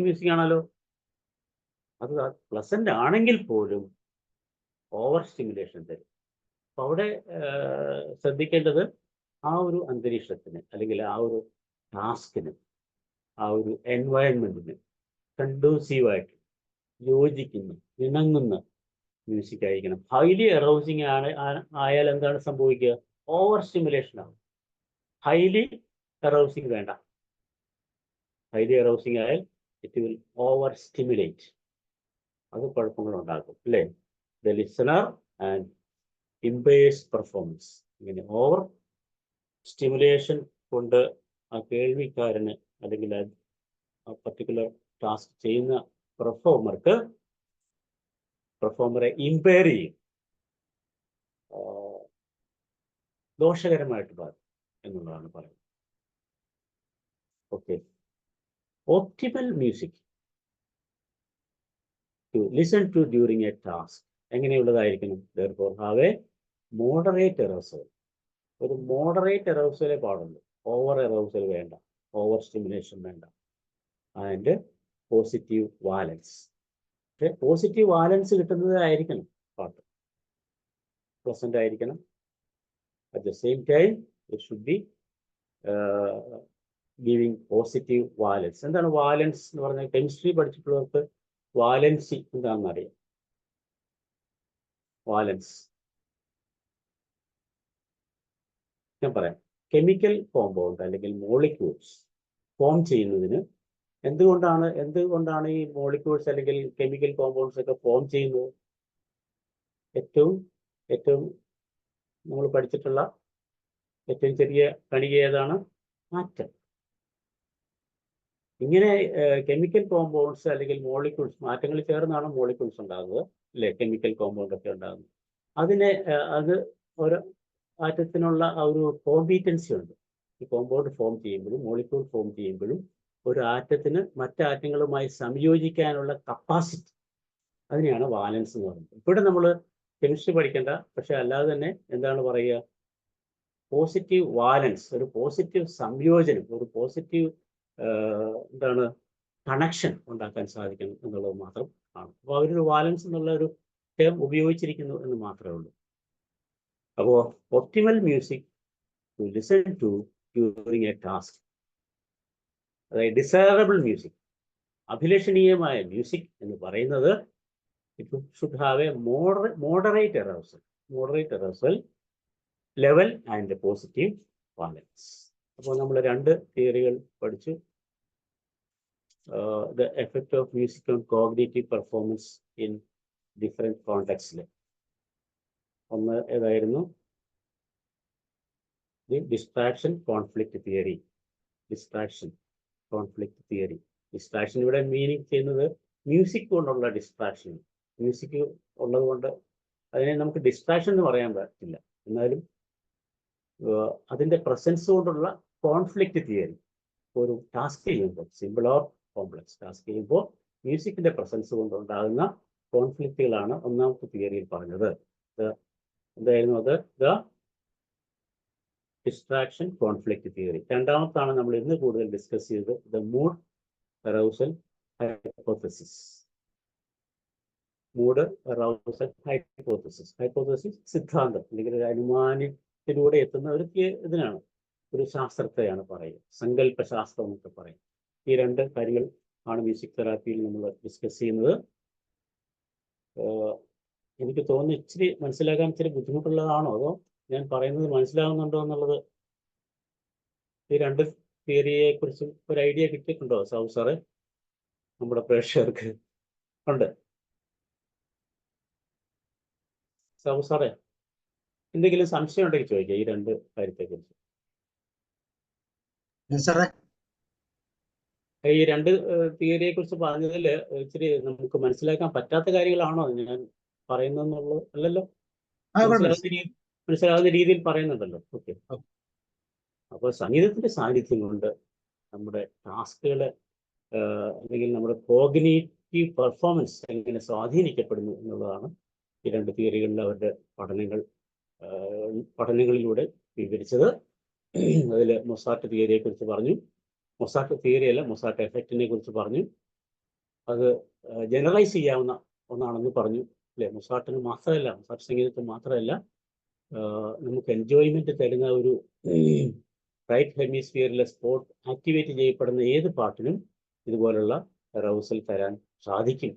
മ്യൂസിക് ആണല്ലോ, അത് പ്ലസന്റ് ആണെങ്കിൽ പോലും ഓവർ സ്റ്റിമുലേഷൻ തരും. അപ്പോൾ അവിടെ ശ്രദ്ധിക്കേണ്ടത് ആ ഒരു അന്തരീക്ഷത്തിന്, അല്ലെങ്കിൽ ആ ഒരു ടാസ്കിന്, ആ ഒരു എൻവയൺമെന്റിന് കണ്ടൂസീവായിട്ട് യോജിക്കുന്ന, ഇണങ്ങുന്ന മ്യൂസിക് ആയിരിക്കണം. ഹൈലി അറൗസിങ് ആയാൽ എന്താണ് സംഭവിക്കുക? ഓവർ സ്റ്റിമുലേഷൻ ആവും. ഹൈലി അറൗസിങ് വേണ്ട. ഹൈലി അറൗസിങ് ആയാൽ ഇറ്റ് വിൽ ഓവർ സ്റ്റിമുലേറ്റ്, അത് കുഴപ്പങ്ങളുണ്ടാക്കും അല്ലേ? The listener and impairs performance. ഇങ്ങനെ ഓവർ സ്റ്റിമുലേഷൻ കൊണ്ട് ആ കേൾവിക്കാരന്, അല്ലെങ്കിൽ ആ പർട്ടിക്കുലർ ടാസ്ക് ചെയ്യുന്ന പെർഫോമറെ ഇമ്പയർ ചെയ്യും, ദോഷകരമായിട്ട് ബാധിക്കും എന്നുള്ളതാണ് പറയുന്നത്. Okay, optimal music to listen to during a task എങ്ങനെയുള്ളതായിരിക്കണം? therefore have a moderate arousal. ഒരു മോഡറേറ്റ് അറൗസലേ പാടുള്ളൂ. ഓവർ അറൗസൽ വേണ്ട, ഓവർ സ്റ്റിമുലേഷൻ വേണ്ട. And positive valence. പക്ഷെ പോസിറ്റീവ് വാലൻസ് കിട്ടുന്നതായിരിക്കണം പാട്ട്. പ്ലസന്റ് ആയിരിക്കണം. At the same time it should be giving positive valence. എന്താണ് വാലൻസ് എന്ന് പറഞ്ഞാൽ? കെമിസ്ട്രി പഠിച്ചിട്ടുള്ളവർക്ക് വാലൻസി എന്താണെന്ന് അറിയാം. വാലൻസ് ഞാൻ പറയാം. കെമിക്കൽ കോമ്പൗണ്ട് അല്ലെങ്കിൽ മോളിക്യൂൾസ് ഫോം ചെയ്യുന്നതിന് എന്തുകൊണ്ടാണ് ഈ മോളിക്യൂൾസ് അല്ലെങ്കിൽ കെമിക്കൽ കോമ്പൗണ്ട്സ് ഒക്കെ ഫോം ചെയ്യുന്നത്? ഏറ്റവും നമ്മൾ പഠിച്ചിട്ടുള്ള ഏറ്റവും ചെറിയ കണിക ഏതാണ്? ആറ്റം. ഇങ്ങനെ കെമിക്കൽ കോമ്പൗണ്ട്സ് അല്ലെങ്കിൽ മോളിക്യൂൾസ്, ആറ്റങ്ങൾ ചേർന്നാണ് മോളിക്യൂൾസ് ഉണ്ടാകുന്നത്, അല്ലേ? കെമിക്കൽ കോമ്പൗണ്ട് ഒക്കെ ഉണ്ടാകുന്നത്. അത് ഒരു ആറ്റത്തിനുള്ള ആ ഒരു കോമ്പീറ്റൻസി ഉണ്ട്. ഈ കോമ്പൗണ്ട് ഫോം ചെയ്യുമ്പോഴും മോളിക്യൂൾ ഫോം ചെയ്യുമ്പോഴും ഒരു ആറ്റത്തിന് മറ്റാറ്റങ്ങളുമായി സംയോജിക്കാനുള്ള കപ്പാസിറ്റി, അതിനെയാണ് വാലൻസ് എന്ന് പറയുന്നത്. ഇവിടെ നമ്മൾ കെമിസ്ട്രി പഠിക്കേണ്ട, പക്ഷെ അല്ലാതെ തന്നെ എന്താണ് പറയുക? പോസിറ്റീവ് വാലൻസ്, ഒരു പോസിറ്റീവ് സംയോജനം, ഒരു പോസിറ്റീവ് എന്താണ് കണക്ഷൻ ഉണ്ടാക്കാൻ സാധിക്കണം എന്നുള്ളത് മാത്രം ആണ്. അപ്പോൾ അവരൊരു വാലൻസ് എന്നുള്ള ഒരു ടേം ഉപയോഗിച്ചിരിക്കുന്നു എന്ന് മാത്രമേ ഉള്ളൂ. അപ്പോൾ optimal music to listen to during a task, അതായത് ഡിസൈറബിൾ മ്യൂസിക്, അഭിലഷണീയമായ മ്യൂസിക് എന്ന് പറയുന്നത് it should have a moderate arousal level and positive valence. അപ്പോൾ നമ്മൾ രണ്ട് തിയറികൾ പഠിച്ചു. The effect of music on cognitive performance in different കോണ്ടെക്സ്റ്റിൽ. ഒന്ന് ഏതായിരുന്നു? The distraction conflict theory. Distraction ഇവിടെ മീനിങ് ചെയ്യുന്നത് മ്യൂസിക് കൊണ്ടുള്ള ഡിസ്ട്രാക്ഷൻ. മ്യൂസിക് ഉള്ളത് കൊണ്ട് അതിനെ നമുക്ക് ഡിസ്ട്രാക്ഷൻ എന്ന് പറയാൻ പറ്റില്ല, എന്നാലും അതിൻ്റെ പ്രസൻസ് കൊണ്ടുള്ള കോൺഫ്ലിക്റ്റ് തിയറി. ഒരു ടാസ്ക് ചെയ്യുമ്പോൾ, സിമ്പിൾ ഓർ കോംപ്ലക്സ് ടാസ്ക് ചെയ്യുമ്പോൾ മ്യൂസിക്കിന്റെ പ്രസൻസ് കൊണ്ടുണ്ടാകുന്ന കോൺഫ്ലിക്റ്റുകളാണ് ഒന്നാമത്തെ തിയറിയിൽ പറഞ്ഞത്. എന്തായിരുന്നു അത്? The distraction conflict theory. രണ്ടാമത്താണ് നമ്മൾ ഇന്ന് കൂടുതൽ ഡിസ്കസ് ചെയ്തത്, the mood arousal hypothesis. Hypothesis സിദ്ധാന്തം അല്ലെങ്കിൽ ഒരു അനുമാനത്തിലൂടെ എത്തുന്ന ഒരു ഇതിനാണ്, ഒരു ശാസ്ത്രത്തെയാണ് പറയുക, സങ്കല്പശാസ്ത്രം എന്നൊക്കെ പറയും. ഈ രണ്ട് കാര്യങ്ങൾ ആണ് മ്യൂസിക് തെറാപ്പിയിൽ നമ്മൾ ഡിസ്കസ് ചെയ്യുന്നത്. എനിക്ക് തോന്നുന്നു ഇച്ചിരി മനസ്സിലാക്കാൻ ഇച്ചിരി ബുദ്ധിമുട്ടുള്ളതാണോ, അതോ ഞാൻ പറയുന്നത് മനസ്സിലാകുന്നുണ്ടോ എന്നുള്ളത്? ഈ രണ്ട് തിയറിയെ കുറിച്ചും ഒരു ഐഡിയ കിട്ടിയിട്ടുണ്ടോ സാബു സാറേ? നമ്മുടെ പ്രേക്ഷകർക്ക് ഉണ്ട്. സാബു സാറേ, എന്തെങ്കിലും സംശയം ഉണ്ടെങ്കിൽ ചോദിക്കാം ഈ രണ്ട് കാര്യത്തെക്കുറിച്ച്. ഈ രണ്ട് തിയറിയെ കുറിച്ച് പറഞ്ഞതിൽ ഇച്ചിരി നമുക്ക് മനസ്സിലാക്കാൻ പറ്റാത്ത കാര്യങ്ങളാണോ ഞാൻ പറയുന്നതെന്നുള്ളത്? അല്ലല്ലോ, മനസ്സിലാവുന്ന രീതിയിൽ പറയുന്നുണ്ടല്ലോ. ഓക്കെ. അപ്പോൾ സംഗീതത്തിന്റെ സാന്നിധ്യം കൊണ്ട് നമ്മുടെ ടാസ്കുകളെ അല്ലെങ്കിൽ നമ്മുടെ കോഗ്നിറ്റീവ് പെർഫോമൻസ് എങ്ങനെ സ്വാധീനിക്കപ്പെടുന്നു എന്നുള്ളതാണ് ഈ രണ്ട് തിയറികളിൽ അവരുടെ പഠനങ്ങളിലൂടെ വിവരിച്ചത്. അതിൽ മൊസാർട്ട് തിയറിയെ കുറിച്ച് പറഞ്ഞു, മൊസാർട്ട് തിയറി അല്ല, മൊസാർട്ട് എഫക്റ്റിനെ കുറിച്ച് പറഞ്ഞു. അത് ജനറലൈസ് ചെയ്യാവുന്ന ഒന്നാണെന്ന് പറഞ്ഞു, അല്ലേ? മൊസാർട്ടിന് മാത്രമല്ല, മൊസാർട്ട് സംഗീതത്തിന് മാത്രമല്ല, നമുക്ക് എൻജോയ്മെന്റ് തരുന്ന ഒരു റൈറ്റ് ഹെമിസ്ഫിയറിലെ സ്പോട്ട് ആക്ടിവേറ്റ് ചെയ്യപ്പെടുന്ന ഏത് പാട്ടിനും ഇതുപോലുള്ള അറൗസൽ തരാൻ സാധിക്കും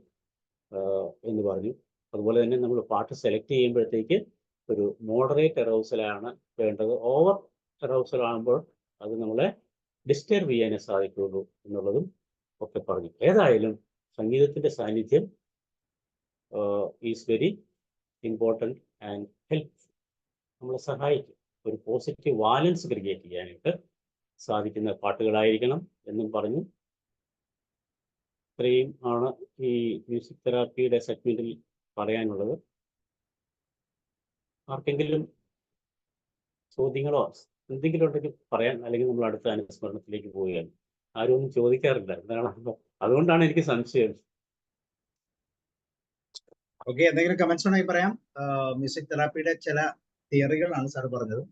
എന്ന് പറഞ്ഞു. അതുപോലെ തന്നെ നമ്മൾ പാട്ട് സെലക്ട് ചെയ്യുമ്പോഴത്തേക്ക് ഒരു മോഡറേറ്റ് അറൗസലാണ് വേണ്ടത്. ഓവർ അറൗസൽ ആകുമ്പോൾ അത് നമ്മളെ ഡിസ്റ്റർബ് ചെയ്യാനേ സാധിക്കുള്ളൂ എന്നുള്ളതും ഒക്കെ പറഞ്ഞു. ഏതായാലും സംഗീതത്തിന്റെ സാന്നിധ്യം is very important and helpful. നമ്മളെ സഹായിക്കും, ഒരു പോസിറ്റീവ് വാലൻസ് ക്രിയേറ്റ് ചെയ്യാനായിട്ട് സാധിക്കുന്ന പാട്ടുകളായിരിക്കണം എന്നും പറഞ്ഞു. ഇത്രയും ആണ് ഈ മ്യൂസിക് തെറാപ്പിയുടെ സെഗ്മെന്റിൽ പറയാനുള്ളത്. ആർക്കെങ്കിലും ചോദ്യങ്ങളോ എന്തെങ്കിലും ഉണ്ടെങ്കിൽ പറയാൻ, അല്ലെങ്കിൽ നമ്മൾ അടുത്ത അനുസ്മരണത്തിലേക്ക് പോവുകയാണ്. ആരും ഒന്നും ചോദിക്കാറില്ല, എന്താണ്? അതുകൊണ്ടാണ് എനിക്ക് സംശയം. ഓക്കെ, എന്തെങ്കിലും കമന്റ്സ് ഉണ്ടെങ്കിൽ പറയാം. മ്യൂസിക് തെറാപ്പിയുടെ ചില തിയറികളാണ് സാർ പറഞ്ഞത്.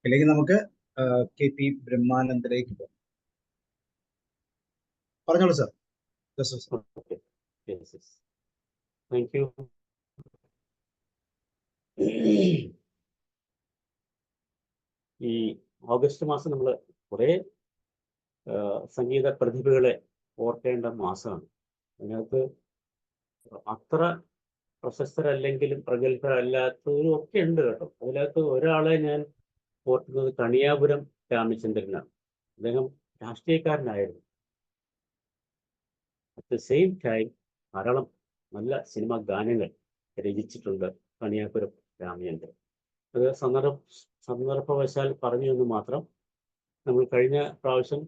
അല്ലെങ്കിൽ നമുക്ക് KP ബ്രഹ്മാനന്ദയിലേക്ക് പോകാം. പറഞ്ഞോളൂ സാർ. Okay, thank U. ഈ ഓഗസ്റ്റ് മാസം നമ്മൾ കുറേ സംഗീത പ്രതിഭകളെ ഓർക്കേണ്ട മാസമാണ്. അതിനകത്ത് അത്ര പ്രശസ്തരല്ലെങ്കിലും പ്രഗത്ഭരല്ലാത്തവരും ഒക്കെ ഉണ്ട് കേട്ടോ. അതിനകത്ത് ഒരാളെ ഞാൻ ഓർക്കുന്നത് കണിയാപുരം രാമചന്ദ്രനാണ്. അദ്ദേഹം രാഷ്ട്രീയക്കാരനായിരുന്നു. അറ്റ് ദ സെയിം ടൈം ധാരാളം നല്ല സിനിമാ ഗാനങ്ങൾ രചിച്ചിട്ടുണ്ട് കണിയാപുരം രാമചന്ദ്രൻ. അത് സന്ദർഭവശാൽ പറഞ്ഞു എന്ന് മാത്രം. നമ്മൾ കഴിഞ്ഞ പ്രാവശ്യം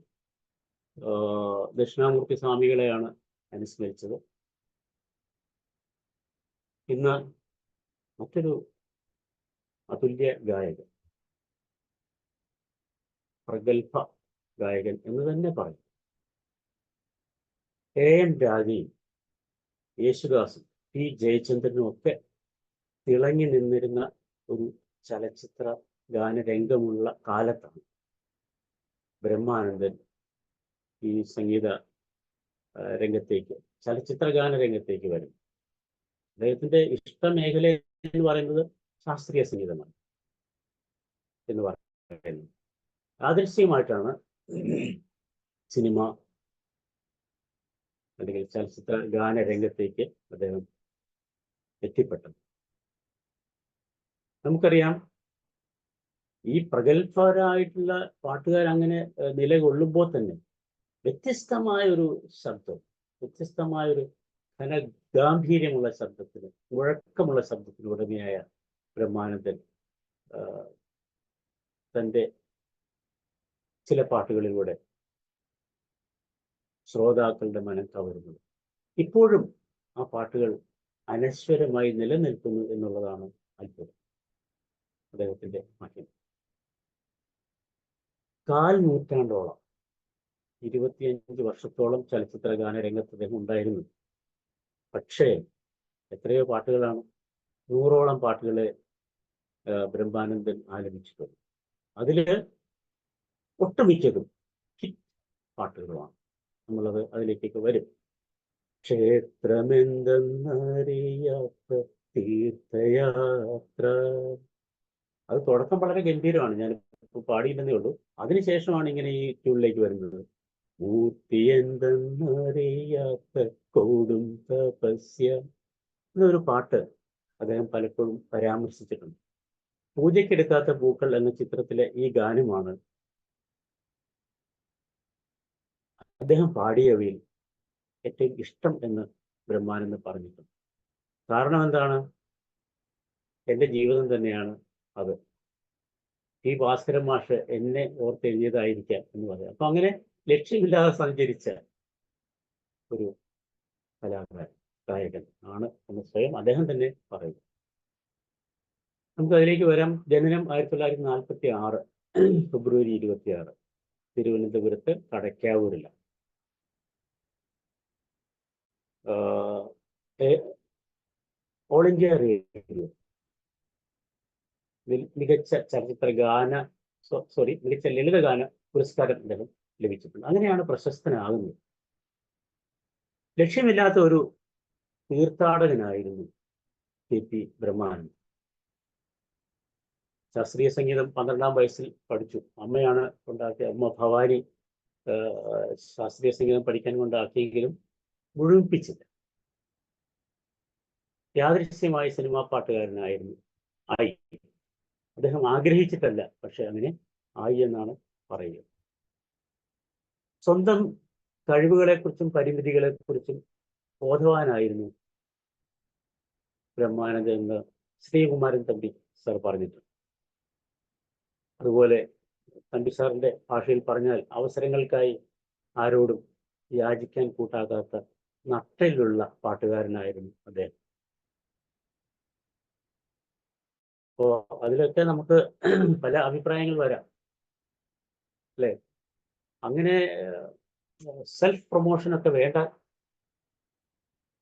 ദക്ഷിണാമൂർത്തി സ്വാമികളെയാണ് അനുസ്മരിച്ചത്. ഇന്ന് മറ്റൊരു അതുല്യ ഗായകൻ, പ്രഗത്ഭ ഗായകൻ എന്ന് തന്നെ പറയും. AM രാജയും യേശുദാസും P ജയചന്ദ്രനും ഒക്കെ തിളങ്ങി നിന്നിരുന്ന ഒരു ചലച്ചിത്ര ഗാനരംഗമുള്ള കാലത്താണ് ബ്രഹ്മാനന്ദൻ ഈ സംഗീത രംഗത്തേക്ക്, ചലച്ചിത്ര ഗാന രംഗത്തേക്ക് വരും. അദ്ദേഹത്തിന്റെ ഇഷ്ടമേഖല എന്ന് പറയുന്നത് ശാസ്ത്രീയ സംഗീതമാണ് എന്ന് പറയുന്നത്. യാദൃശ്യമായിട്ടാണ് സിനിമ അല്ലെങ്കിൽ ചലച്ചിത്ര ഗാന രംഗത്തേക്ക് അദ്ദേഹം എത്തിപ്പെട്ടത്. നമുക്കറിയാം, ഈ പ്രഗത്ഭരായിട്ടുള്ള പാട്ടുകാരങ്ങനെ നിലകൊള്ളുമ്പോൾ തന്നെ വ്യത്യസ്തമായൊരു ശബ്ദം, വ്യത്യസ്തമായൊരു ഘനഗാംഭീര്യമുള്ള ശബ്ദത്തിന്, മുഴക്കമുള്ള ശബ്ദത്തിന് ഉടമയായ ബ്രഹ്മാനന്ദൻ തൻ്റെ ചില പാട്ടുകളിലൂടെ ശ്രോതാക്കളുടെ മനം കവരുന്നത്. ഇപ്പോഴും ആ പാട്ടുകൾ അനശ്വരമായി നിലനിൽക്കുന്നു എന്നുള്ളതാണ് അത്ഭുതം. അദ്ദേഹത്തിൻ്റെ മഹിമ. 4 നൂറ്റാണ്ടോളം, 25 വർഷത്തോളം ചലച്ചിത്ര ഗാന രംഗത്ത് അദ്ദേഹം ഉണ്ടായിരുന്നു. പക്ഷേ എത്രയോ പാട്ടുകളാണ്, 100ഓളം പാട്ടുകളെ ബ്രഹ്മാനന്ദൻ ആലപിച്ചിട്ടുണ്ട്. അതിൽ ഒട്ടുമിക്കതും ഹിറ്റ് പാട്ടുകളുമാണ്. നമ്മളത് അതിലേക്കൊക്കെ വരും. ക്ഷേത്രമെന്തെന്നറിയാത്ത തീർത്ഥയാത്ര, അത് തുടക്കം വളരെ ഗംഭീരമാണ്, ഞാൻ പാടിയില്ലെന്നേ ഉള്ളൂ. അതിനുശേഷമാണ് ഇങ്ങനെ ഈ ട്യൂണിലേക്ക് വരുന്നത്. മൂർത്തി എന്തെന്നറിയാത്ത കോടും തപസ്യ എന്നൊരു പാട്ട് അദ്ദേഹം പലപ്പോഴും പരാമർശിച്ചിട്ടുണ്ട്. പൂജയ്ക്കെടുക്കാത്ത പൂക്കൾ എന്ന ചിത്രത്തിലെ ഈ ഗാനമാണ് അദ്ദേഹം പാടിയവയിൽ ഏറ്റവും ഇഷ്ടം എന്ന് ബ്രഹ്മാനന്ദൻ പറഞ്ഞിട്ടുണ്ട്. കാരണം എന്താണ്? എൻ്റെ ജീവിതം തന്നെയാണ് അത്. ഈ ഭാസ്കരൻ മാഷ് എന്നെ ഓർത്തെഴുതിയതായിരിക്കാം എന്ന് പറയാം. അപ്പൊ അങ്ങനെ ലക്ഷ്യമില്ലാതെ സഞ്ചരിച്ച ഒരു കലാകാരൻ, ഗായകൻ ആണ് എന്ന് സ്വയം അദ്ദേഹം തന്നെ പറയും. നമുക്ക് അതിലേക്ക് വരാം. ജനനം 1946 ഫെബ്രുവരി 26 തിരുവനന്തപുരത്ത് കടയ്ക്കാവൂരിലാണ്. ഓൾ ഇന്ത്യ റേഡിയോ മികച്ച ചലച്ചിത്ര ഗാന മികച്ച ലളിതഗാന പുരസ്കാരം അദ്ദേഹം ലഭിച്ചിട്ടുണ്ട്. അങ്ങനെയാണ് പ്രശസ്തനാകുന്നത്. ലക്ഷ്യമില്ലാത്ത ഒരു തീർത്ഥാടകനായിരുന്നു KP ബ്രഹ്മാനന്ദൻ. ശാസ്ത്രീയ സംഗീതം 12ാം വയസ്സിൽ പഠിച്ചു. അമ്മയാണ് കൊണ്ടാക്കിയ, അമ്മ ഭവാനി ശാസ്ത്രീയ സംഗീതം പഠിക്കാൻ കൊണ്ടാക്കിയെങ്കിലും മുഴുമിപ്പിച്ചില്ല. യാദൃശ്യമായി സിനിമാ പാട്ടുകാരനായിരുന്നു ആയി. അദ്ദേഹം ആഗ്രഹിച്ചിട്ടല്ല, പക്ഷെ അങ്ങനെ ആയി എന്നാണ് പറയുക. സ്വന്തം കഴിവുകളെക്കുറിച്ചും പരിമിതികളെക്കുറിച്ചും ബോധവാനായിരുന്നു ബ്രഹ്മാനന്ദൻ എന്ന് ശ്രീകുമാരൻ തമ്പി സാർ പറഞ്ഞിട്ടുണ്ട്. അതുപോലെ തമ്പി സാറിൻ്റെ ഭാഷയിൽ പറഞ്ഞാൽ അവസരങ്ങൾക്കായി ആരോടും യാചിക്കാൻ കൂട്ടാക്കാത്ത നട്ടലുള്ള പാട്ടുകാരനായിരുന്നു അദ്ദേഹം. അപ്പോൾ അതിലൊക്കെ നമുക്ക് പല അഭിപ്രായങ്ങൾ വരാം, അല്ലേ? അങ്ങനെ സെൽഫ് പ്രൊമോഷനൊക്കെ വേണ്ട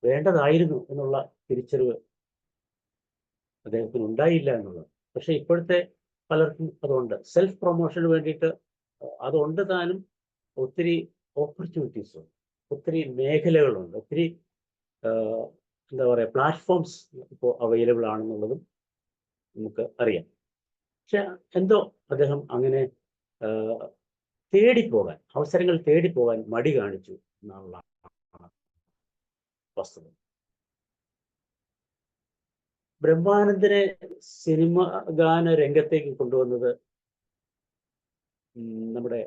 വേണ്ടതായിരുന്നു എന്നുള്ള തിരിച്ചറിവ് അദ്ദേഹത്തിന് ഉണ്ടായില്ല എന്നുള്ളത്. പക്ഷെ ഇപ്പോഴത്തെ പലർക്കും അതുണ്ട്. സെൽഫ് പ്രൊമോഷന് വേണ്ടിയിട്ട് അതുണ്ട് താനും. ഒത്തിരി ഓപ്പർച്യൂണിറ്റീസ് ഉണ്ട്, ഒത്തിരി മേഖലകളുണ്ട്, ഒത്തിരി എന്താ പറയുക, പ്ലാറ്റ്ഫോംസ് ഇപ്പോൾ അവൈലബിൾ ആണെന്നുള്ളതും നമുക്ക് അറിയാം. പക്ഷെ എന്തോ അദ്ദേഹം അങ്ങനെ തേടിപ്പോകാൻ, അവസരങ്ങൾ തേടിപ്പോകാൻ മടി കാണിച്ചു എന്നുള്ള വസ്തുത. ബ്രഹ്മാനന്ദനെ സിനിമ ഗാന രംഗത്തേക്ക് കൊണ്ടുവന്നത് നമ്മുടെ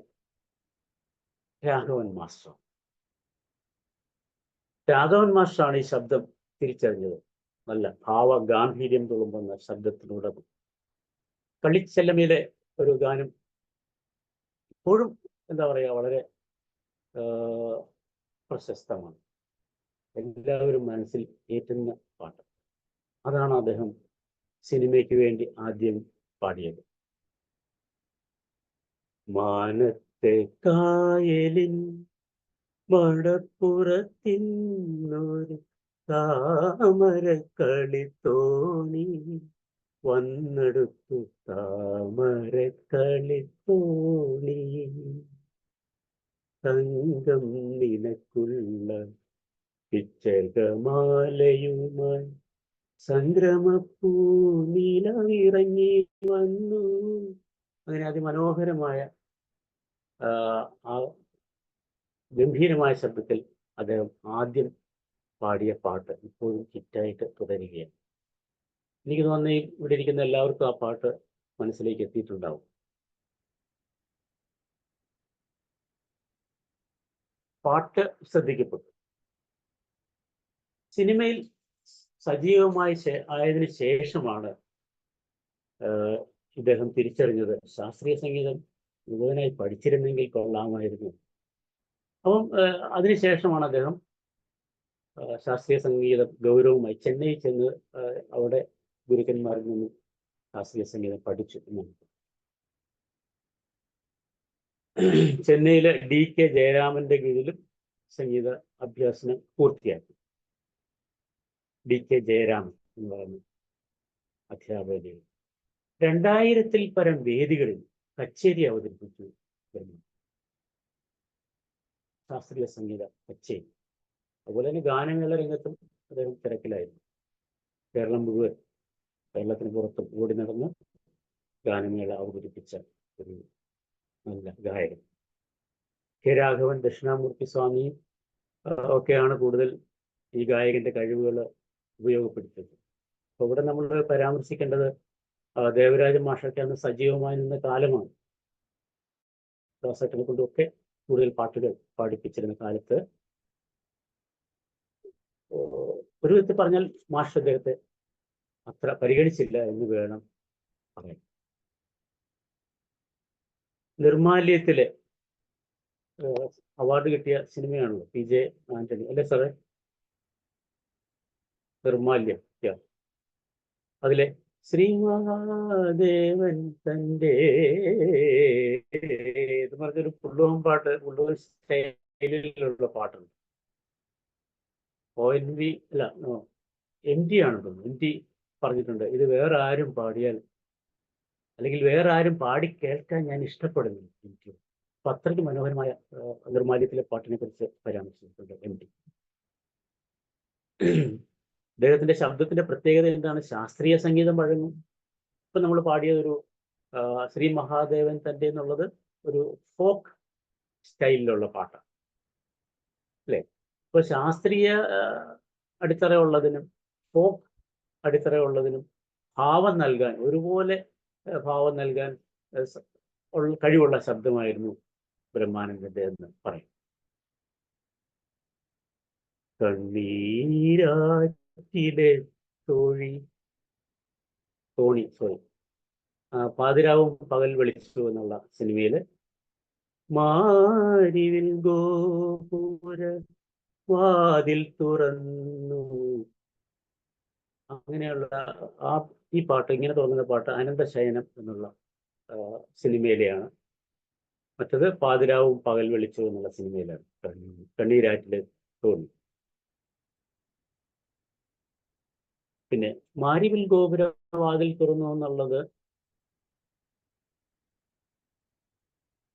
രാഘവൻ മാസ്റ്റർ. രാഘവൻ മാസ്റ്ററാണ് ഈ ശബ്ദം തിരിച്ചറിഞ്ഞത്. നല്ല ഭാവഗാംഭീര്യം തുളുമ്പുന്ന ശബ്ദത്തിലൂടെ. കളിച്ചെല്ലമയിലെ ഒരു ഗാനം ഇപ്പോഴും എന്താ പറയുക, വളരെ പ്രശസ്തമാണ്, എല്ലാവരും മനസ്സിൽ ഏറ്റുന്ന പാട്ട്. അതാണ് അദ്ദേഹം സിനിമയ്ക്ക് വേണ്ടി ആദ്യം പാടിയത്. മാനത്തെ കായലിൻ മടപ്പുറത്തിന്നൊരു താമരക്കളിത്തോണി വന്നെടുത്തു, താമരക്കളിത്തോണി തങ്കം നിനക്കുള്ള പിച്ചകമാലയുമായി സംക്രമപ്പൂ നിലവിറങ്ങി വന്നു. അങ്ങനെ അതിമനോഹരമായ ആ ഗംഭീരമായ ശബ്ദത്തിൽ അദ്ദേഹം ആദ്യം പാടിയ പാട്ട് ഇപ്പോഴും ഹിറ്റായിട്ട് തുടരുകയാണ്. എനിക്ക് തോന്നുന്നു ഇവിടെ ഇരിക്കുന്ന എല്ലാവർക്കും ആ പാട്ട് മനസ്സിലേക്ക് എത്തിയിട്ടുണ്ടാവും. പാട്ട് ശ്രദ്ധിക്കപ്പെട്ടു. സിനിമയിൽ സജീവമായി ആയതിനു ശേഷമാണ് ഇദ്ദേഹം തിരിച്ചറിഞ്ഞത് ശാസ്ത്രീയ സംഗീതം മുഴുവനായി പഠിച്ചിരുന്നെങ്കിൽ കൊള്ളാമായിരുന്നു. അപ്പം അതിനുശേഷമാണ് അദ്ദേഹം ശാസ്ത്രീയ സംഗീതം ഗൗരവമായി ചെന്നൈ ചെന്ന് അവിടെ ഗുരുക്കന്മാരിൽ നിന്ന് ശാസ്ത്രീയ സംഗീതം പഠിച്ചു. ചെന്നൈയിലെ DK ജയരാമന്റെ കീഴിലും സംഗീത അഭ്യാസനം പൂർത്തിയാക്കി. DK ജയരാമൻ എന്ന് പറയുന്ന അധ്യാപകൻ 2000-ൽ പരം വേദികളിൽ കച്ചേരി അവതരിപ്പിച്ചു. ശാസ്ത്രീയ സംഗീത കച്ചേരി. അതുപോലെ തന്നെ ഗാനമേള രംഗത്തും അദ്ദേഹം തിരക്കിലായിരുന്നു. കേരളം മുഴുവൻ, കേരളത്തിന് പുറത്തും ഓടി നടന്ന് ഗാനമേള അവതരിപ്പിച്ച ഒരു നല്ല ഗായകൻ. കെ രാഘവൻ, ദക്ഷിണാമൂർത്തി സ്വാമിയും ഒക്കെയാണ് കൂടുതൽ ഈ ഗായകന്റെ കഴിവുകൾ ഉപയോഗപ്പെടുത്തിയത്. അപ്പോൾ ഇവിടെ നമ്മൾ പരാമർശിക്കേണ്ടത് ദേവരാജ മാഷൊക്കെ അന്ന് സജീവമായി നിന്ന കാലമാണ്. ദാസേട്ടനെ കൊണ്ടൊക്കെ കൂടുതൽ പാട്ടുകൾ പാടിപ്പിച്ചിരുന്ന കാലത്ത് ഒരു വിധത്തിൽ പറഞ്ഞാൽ മാഷ് അദ്ദേഹത്തെ അത്ര പരിഗണിച്ചില്ല എന്ന് വേണം പറയാൻ. നിർമാല്യത്തിലെ അവാർഡ് കിട്ടിയ സിനിമയാണല്ലോ PJ ആന്റണി, അല്ലേ സാറേ? നിർമാല്യം. അതിലെ ശ്രീമഹാദേവൻ തൻ്റെ എന്ന് പറഞ്ഞൊരു പുള്ളുവൻ പാട്ട്, പുള്ളുവൻ സ്റ്റൈലിലുള്ള പാട്ടുണ്ട്. ONV അല്ല, MT ആണെന്ന് തോന്നുന്നു. MT പറഞ്ഞിട്ടുണ്ട്, ഇത് വേറെ ആരും പാടിയാൽ, അല്ലെങ്കിൽ വേറെ ആരും പാടി കേൾക്കാൻ ഞാൻ ഇഷ്ടപ്പെടുന്നു MT. അപ്പൊ അത്രയ്ക്ക് മനോഹരമായ നിർമാല്യത്തിലെ പാട്ടിനെ കുറിച്ച് പരാമർശിച്ചിട്ടുണ്ട് MT. അദ്ദേഹത്തിന്റെ ശബ്ദത്തിന്റെ പ്രത്യേകത എന്താണ്? ശാസ്ത്രീയ സംഗീതം വഴങ്ങും. ഇപ്പൊ നമ്മൾ പാടിയതൊരു ശ്രീ മഹാദേവൻ തൻ്റെ എന്നുള്ളത് ഒരു ഫോക്ക് സ്റ്റൈലിലുള്ള പാട്ടാണ്, അല്ലേ? ഇപ്പൊ ശാസ്ത്രീയ അടിത്തറ ഉള്ളതിനും ഫോക്ക് അടിത്തറ ഉള്ളതിനും ഭാവം നൽകാൻ, ഒരുപോലെ ഭാവം നൽകാൻ കഴിവുള്ള ശബ്ദമായിരുന്നു ബ്രഹ്മാനന്ദന്റെ എന്ന് പറയും. കണ്ണീരാറ്റിലെ തോണി പാതിരാവും പകൽ വെളിച്ചു എന്നുള്ള സിനിമയില് മാരിവിൽ ഗോപുര വാതിൽ തുറന്നു, അങ്ങനെയുള്ള ഈ പാട്ട്, ഇങ്ങനെ തുടങ്ങുന്ന പാട്ട് അനന്തശയനം എന്നുള്ള സിനിമയിലെയാണ്. മറ്റത് പാതിരാവും പകൽ വെളിച്ചു എന്നുള്ള സിനിമയിലാണ്, കണ്ണീരാറ്റിലെ തോണി. പിന്നെ മാരിവിൽ ഗോപുര വാതിൽ തുറന്നു എന്നുള്ളത്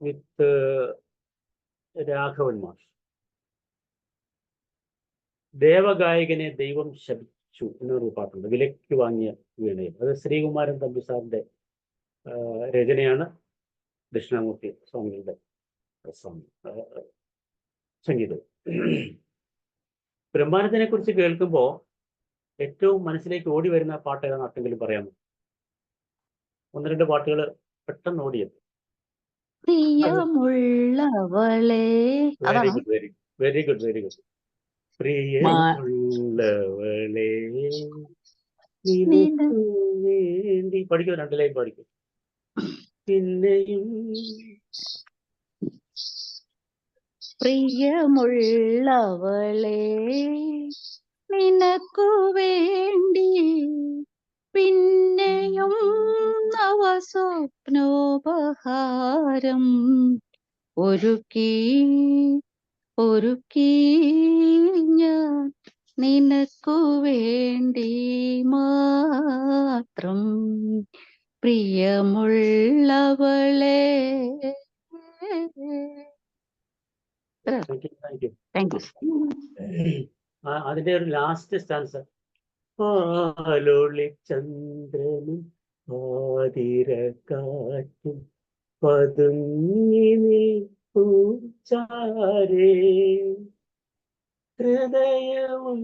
വിത്ത് രാഘവൻ മാഷ്. ദേവഗായകനെ ദൈവം ശപിച്ചു എന്നൊരു പാട്ടുണ്ട്, വിലയ്ക്ക് വാങ്ങിയ വീണയിൽ. അത് ശ്രീകുമാരൻ തമ്പി സാറിന്റെ രചനയാണ്, ദക്ഷിണാമൂർത്തി സ്വാമികളുടെ സംഗീതം. ബ്രഹ്മാനന്ദനെ കുറിച്ച് കേൾക്കുമ്പോൾ ഏറ്റവും മനസ്സിലേക്ക് ഓടി വരുന്ന പാട്ട് ഏതാണെന്ന് ആർക്കെങ്കിലും പറയാമോ? ഒന്ന് രണ്ട് പാട്ടുകൾ പെട്ടെന്ന് ഓടിയത്. Very good, very very good, very good. പ്രിയമുള്ളവളെ നിനക്കു വേണ്ടി പഠിക്കൂ, രണ്ട് ലൈൻ പഠിക്കൂ. പിന്നെയും പ്രിയമുള്ളവളെ നിനക്കു വേണ്ടി പിന്നെയും നവസ്വപ്നോപഹാരം ഒരുക്കി ഒരുക്കി ഞാൻ നിനക്കു വേണ്ടി മാത്രം പ്രിയമുള്ളവളെ. Thank U. അതിന്റെ ഒരു ലാസ്റ്റ് സ്റ്റാൻസ. പാലൊളി ചന്ദ്രനും ആതിരക്കാറ്റും പതുങ്ങി നിൽപ്പൂച്ചാരേ, ഹൃദയവും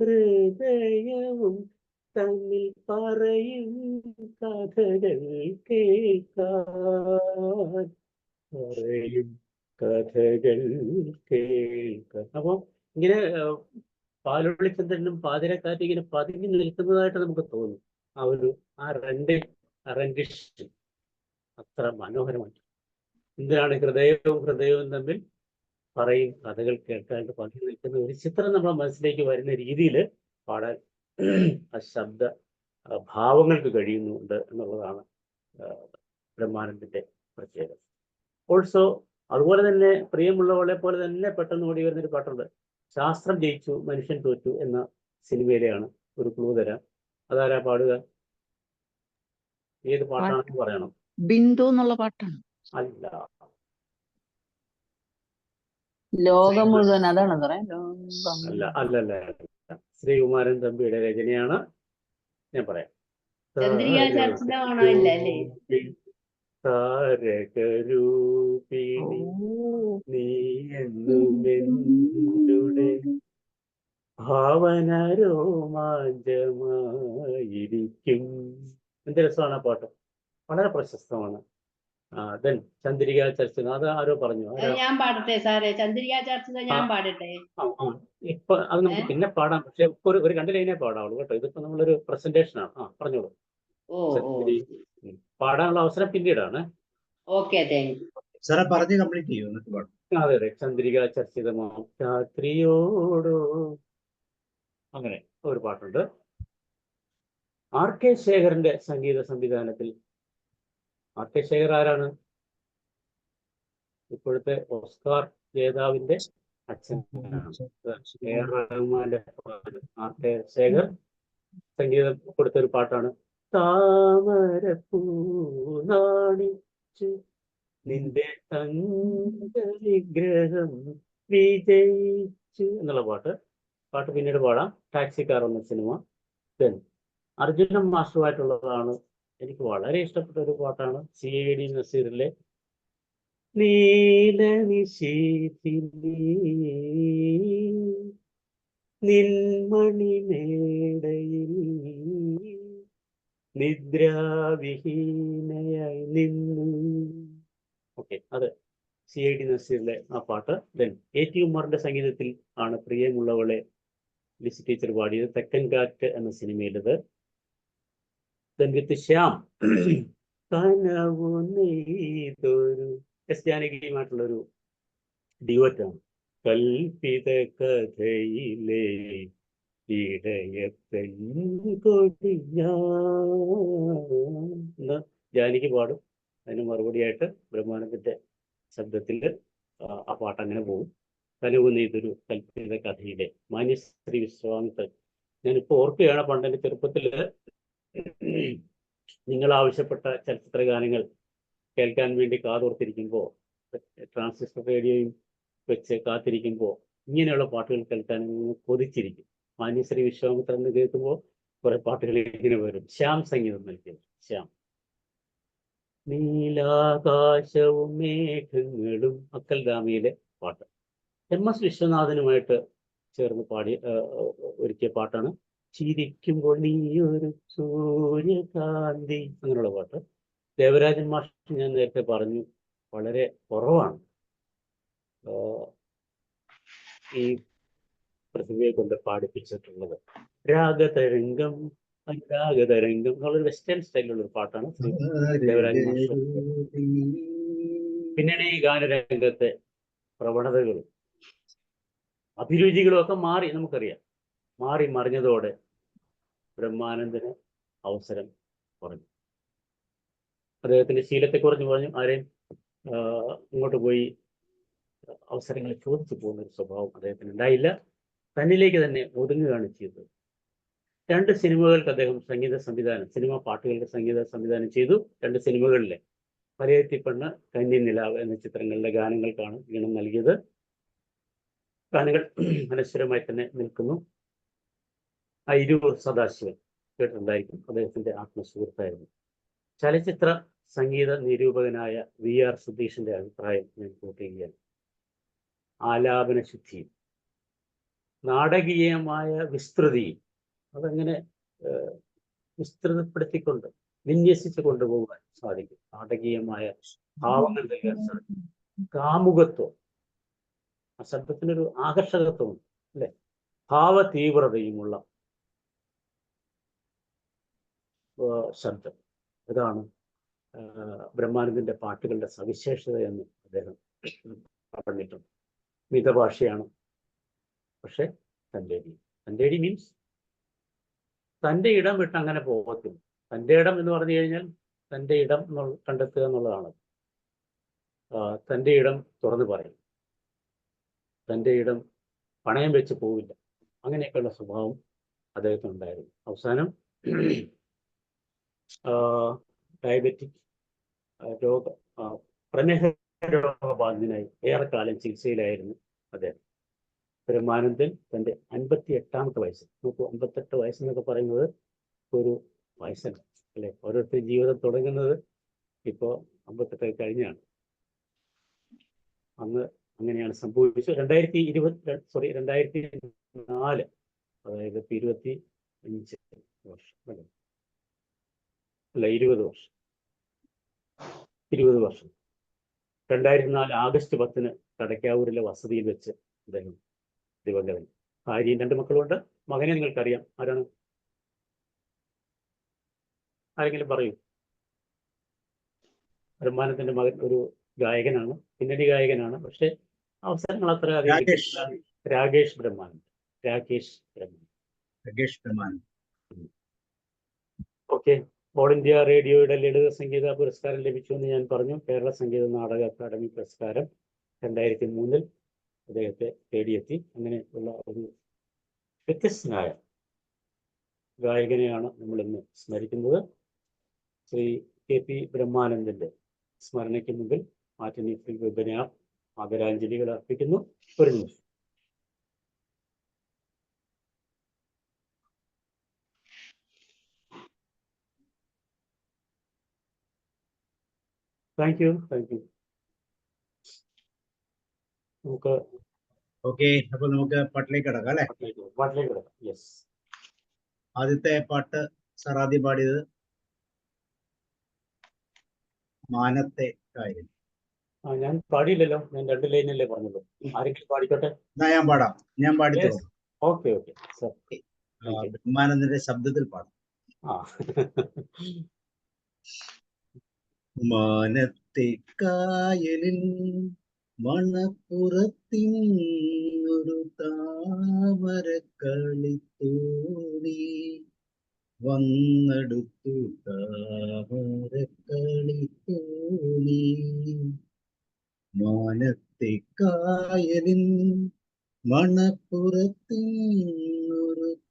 ഹൃദയവും തമ്മിൽ പറയും കഥകൾ കേൾക്കാൻ, പറയും കഥകൾ കേൾക്കാൻ. അപ്പൊ ഇങ്ങനെ പാലൊളിച്ചന്ദ്രനും പാതിരക്കാറ്റും ഇങ്ങനെ പതുങ്ങി നിൽക്കുന്നതായിട്ട് നമുക്ക് തോന്നും. ആ റെൻഡിഷൻ അത്ര മനോഹരമാണ്. എന്തിനാണ് ഹൃദയവും ഹൃദയവും തമ്മിൽ പറയും കഥകൾ കേൾക്കാനായിട്ട് പതുങ്ങി നിൽക്കുന്ന ഒരു ചിത്രം നമ്മുടെ മനസ്സിലേക്ക് വരുന്ന രീതിയിൽ പാടാൻ ആ ശബ്ദ ഭാവങ്ങൾക്ക് കഴിയുന്നുണ്ട് എന്നുള്ളതാണ് ബ്രഹ്മാനന്ദന്റെ പ്രത്യേകത. ഓൾസോ അതുപോലെ തന്നെ പ്രിയമുള്ളവളെ പോലെ തന്നെ പെട്ടെന്ന് ഓടി വരുന്നൊരു പാട്ടുണ്ട്, ശാസ്ത്രം ജയിച്ചു മനുഷ്യൻ തോറ്റു എന്ന സിനിമയിലെയാണ്. ഒരു ക്ലൂ തരാം, അതാരാ പാടുക? ഏത് പാട്ടാണെന്ന് പറയണം. ബിന്ദു എന്നുള്ള പാട്ടാണ്. അല്ല, ലോകം മുഴുവൻ, അതാണ് അല്ല അല്ലല്ല, ശ്രീകുമാരൻ തമ്പിയുടെ രചനയാണ്. ഞാൻ പറയാം. താരകരൂപിണി നീ എന്നുമെന്നുടെ ഭാവന രോമാഞ്ചമായിരിക്കും. എന്ത് രസമാണ് ആ പാട്ട്, വളരെ പ്രശസ്തമാണ്. ദെൻ ചന്ദ്രിക ചർച്ചിത, അത് ആരോ പറഞ്ഞു. ഞാൻ പാടട്ടെ സാറേ, ചന്ദ്രിക ചർച്ചിത ഞാൻ പാടട്ടെ. ഇപ്പൊ അത് നമുക്ക് പിന്നെ പാടാം, പക്ഷെ ഇപ്പൊ ഒരു 2 ലൈനേ പാടാവുള്ളൂ കേട്ടോ. ഇതിപ്പോ നമ്മളൊരു പ്രസന്റേഷൻ ആണ്. പറഞ്ഞോളൂ. പാടാനുള്ള അവസരം പിന്നീടാണ്. ഓക്കെ, താങ്ക് യു സാറെ, പറഞ്ഞ് കംപ്ലീറ്റ് ചെയ്യൂ. അതെ അതെ, ചന്ദ്രിക ചർച്ചിതമാം രാത്രിയോടോ, അങ്ങനെ ഒരു പാട്ടുണ്ട്. R.K. ശേഖറിന്റെ സംഗീത സംവിധാനത്തിൽ. R.K. ശേഖർ ആരാണ്? ഇപ്പോഴത്തെ ഓസ്കാർ ജേതാവിന്റെ അച്ഛൻ. A.R. റഹ്മാന്റെ R.K. ശേഖർ സംഗീതം കൊടുത്തൊരു പാട്ടാണ്. താമരപ്പൂ നാണിച്ചു നിന്റെ വിഗ്രഹം വിജയിച്ചു എന്നുള്ള പാട്ട് പിന്നീട് പാടാം. ടാക്സിക്കാർ എന്ന സിനിമ. ദെൻ അർജുനൻ മാസ്റ്ററുമായിട്ടുള്ളതാണ്. എനിക്ക് വളരെ ഇഷ്ടപ്പെട്ട ഒരു പാട്ടാണ് C.I.D. നസീറിലെ നീല നിശീതിനി നിൻമണി മേടയിൽ നിദ്രാവിഹീനയായി നിന്നു. ഓക്കെ, അത് C.I.D. നസീറിലെ ആ പാട്ട്. Then A.T. ഉമ്മറിന്റെ സംഗീതത്തിൽ ആണ് പ്രിയമുള്ളവളെ ലിസി ടീച്ചർ പാടിയത്, തെക്കൻ കാറ്റ് എന്ന സിനിമയിലത്. ദെൻ വിത്ത് ശ്യാം കനവു നെയ്തൊരു എസ് ജാനകിയുമായിട്ടുള്ളൊരു ഡ്യുവറ്റാണ്. കൽപ്പിത കഥയിലെ ഇടയപ്പെൺകൊടിഞ്ഞാ ജാനകി പാടും. അതിന് മറുപടിയായിട്ട് ബ്രഹ്മാനന്ദന്റെ ശബ്ദത്തിൽ ആ പാട്ട് അങ്ങനെ പോകും. കനവു നെയ്തൊരു കൽപ്പിത കഥയിലെ. മാന്യശ്രീ വിശ്വാമിത്രൻ ഞാനിപ്പോൾ ഓർക്കുകയാണ് പണ്ട് എൻ്റെ ചെറുപ്പത്തിൽ നിങ്ങൾ ആവശ്യപ്പെട്ട ചലച്ചിത്ര ഗാനങ്ങൾ കേൾക്കാൻ വേണ്ടി കാതോർത്തിരിക്കുമ്പോൾ, ട്രാൻസിസ്റ്റർ റേഡിയോയും വെച്ച് കാത്തിരിക്കുമ്പോൾ ഇങ്ങനെയുള്ള പാട്ടുകൾ കേൾക്കാൻ കൊതിച്ചിരിക്കും. മാന്യശ്രീ വിശ്വാമിത്രൻ എന്ന് കേൾക്കുമ്പോൾ കുറെ പാട്ടുകൾ ഇങ്ങനെ വരും. ശ്യാം സംഗീതം നൽകിയത്. ശ്യാം. നീലാകാശവും മേഘങ്ങളും അക്കൽഗാമിയിലെ പാട്ട് MS വിശ്വനാഥനുമായിട്ട് ചേർന്ന് പാടി ഒരുക്കിയ പാട്ടാണ്. ചിരിക്കുമ്പോൾ നീ ഒരു സൂര്യകാന്തി, അങ്ങനെയുള്ള പാട്ട്. ദേവരാജൻ മാഷ് ഞാൻ നേരത്തെ പറഞ്ഞു വളരെ കുറവാണ് ഈ പ്രതിഭയെ കൊണ്ട് പാടിപ്പിച്ചിട്ടുള്ളത്. രാഗതരംഗം എന്നുള്ളൊരു വെസ്റ്റേൺ സ്റ്റൈലിലുള്ള ഒരു പാട്ടാണ് ദേവരാജൻ മാഷ്. പിന്നീട് ഈ ഗാനരംഗത്തെ പ്രവണതകളും അഭിരുചികളും ഒക്കെ മാറി, നമുക്കറിയാം. മാറി മറിഞ്ഞതോടെ ബ്രഹ്മാനന്ദന് അവസരം കുറഞ്ഞു. അദ്ദേഹത്തിന്റെ ശീലത്തെക്കുറിച്ച് പറഞ്ഞു, ആരെയും ഇങ്ങോട്ട് പോയി അവസരങ്ങൾ ചോദിച്ചു പോകുന്ന ഒരു സ്വഭാവം അദ്ദേഹത്തിന് ഉണ്ടായില്ല. തന്നിലേക്ക് തന്നെ ഒതുങ്ങുകയാണ് ചെയ്തത്. 2 സിനിമകൾക്ക് അദ്ദേഹം സിനിമാ പാട്ടുകളുടെ സംഗീത സംവിധാനം ചെയ്തു. 2 സിനിമകളിലെ പരയത്തിപ്പെണ്ണ്, കന്യൻ നിലാവ് എന്ന ചിത്രങ്ങളിലെ ഗാനങ്ങൾക്കാണ് ഈണം നൽകിയത്. ഗാനങ്ങൾ അനശ്വരമായി തന്നെ നിൽക്കുന്നു. ഇരുവൂർ സദാശിവൻ കേട്ടിട്ടുണ്ടായിരിക്കും, അദ്ദേഹത്തിന്റെ ആത്മസുഹൃത്തായിരുന്നു. ചലച്ചിത്ര സംഗീത നിരൂപകനായ VR സുധീഷിന്റെ അഭിപ്രായം ഞാൻ കൂട്ടുകയാണ്. ആലാപന ശുദ്ധിയും നാടകീയമായ വിസ്തൃതിയും അതങ്ങനെ വിസ്തൃതപ്പെടുത്തിക്കൊണ്ട് വിന്യസിച്ച് കൊണ്ടുപോകാൻ സാധിക്കും. നാടകീയമായ ഭാവങ്ങൾ നൽകാൻ സാധിക്കും. കാമുകത്വം, ആ ശബ്ദത്തിനൊരു ആകർഷകത്വം അല്ലെ, ഭാവ തീവ്രതയുമുള്ള ശബ്ദം. ഇതാണ് ബ്രഹ്മാനന്ദന്റെ പാട്ടുകളുടെ സവിശേഷത എന്ന് അദ്ദേഹം പറഞ്ഞിട്ടുണ്ട്. മിതഭാഷയാണ്, പക്ഷെ തൻ്റെ ഇടി മീൻസ് തൻ്റെ ഇടം വിട്ട് അങ്ങനെ പോകത്തില്ല. തൻ്റെ ഇടം എന്ന് പറഞ്ഞു കഴിഞ്ഞാൽ തൻ്റെ ഇടം കണ്ടെത്തുക എന്നുള്ളതാണ്. തൻ്റെ ഇടം തുറന്നു പറയും, തൻ്റെ ഇടം പണയം വെച്ച് പോവില്ല. അങ്ങനെയൊക്കെയുള്ള സ്വഭാവം അദ്ദേഹത്തിനുണ്ടായിരുന്നു. അവസാനം ഡയബറ്റിക് പ്രമേഹ രോഗബാധിതനായി ഏറെക്കാലം ചികിത്സയിലായിരുന്നു അദ്ദേഹം. ബ്രഹ്മാനന്ദൻ തൻ്റെ 58ാമത്തെ വയസ്സിൽ, 58 വയസ്സെന്നൊക്കെ പറയുന്നത് ഒരു വയസ്സല്ല അല്ലെ. ഓരോരുത്തർ ജീവിതം തുടങ്ങുന്നത് ഇപ്പോൾ 58 കഴിഞ്ഞാണ്. അന്ന് അങ്ങനെയാണ് സംഭവിച്ചത്. 2004, അതായത് 25 വർഷം അല്ല 20 വർഷം 2004 ആഗസ്റ്റ് 10 കടക്കാവൂരിലെ വസതിയിൽ വെച്ച് അദ്ദേഹം ദിവംഗതൻ. ഭാര്യയും 2 മക്കളുണ്ട്. മകനെ നിങ്ങൾക്കറിയാം. ആരാണ്? ആരെങ്കിലും പറയൂ. ബ്രഹ്മാനന്ദന്റെ മകൻ ഒരു ഗായകനാണ്, പിന്നണി ഗായകനാണ്. പക്ഷെ അവസരങ്ങൾ അത്ര അധികം. Rakesh Brahmanand. Okay. All India റേഡിയോയുടെ ലളിത സംഗീത പുരസ്കാരം ലഭിച്ചു എന്ന് ഞാൻ പറഞ്ഞു. കേരള സംഗീത നാടക അക്കാദമി പുരസ്കാരം 2003 അദ്ദേഹത്തെ തേടിയെത്തി. അങ്ങനെ ഉള്ള ഒരു വ്യത്യസ്തനായ ഗായകനെയാണ് നമ്മൾ ഇന്ന് സ്മരിക്കുന്നത്. ശ്രീ KP ബ്രഹ്മാനന്ദന്റെ സ്മരണയ്ക്ക് മുമ്പിൽ മാറ്റിനി വെബിനാർ ആദരാഞ്ജലികൾ അർപ്പിക്കുന്നു. ഒരു നിമിഷം. Thank you. നമുക്ക് അപ്പൊ നമുക്ക് പാട്ടിലേക്ക് കിടക്കാം അല്ലെ. യെസ്. ആദ്യത്തെ പാട്ട് സാർ ആദ്യം പാടിയത് മാനത്തെ കാര്യം. ഞാൻ പാടിയില്ലല്ലോ, ഞാൻ 2 ലൈനല്ലേ പറഞ്ഞുള്ളൂ. ആരെങ്കിലും പാടിക്കോട്ടെ. ഞാൻ പാടിത്തോ. Okay sir. ബ്രഹ്മാനന്ദന്റെ ശബ്ദത്തിൽ പാടാം. മാനത്തെ കായലിൽ മണപ്പുറത്തിനൊരു താമരക്കളിത്തോണി വന്നെടുത്തു. താമരക്കളിത്തോണി മാനത്തെ കായലിൽ മണപ്പുറത്തിനൊരു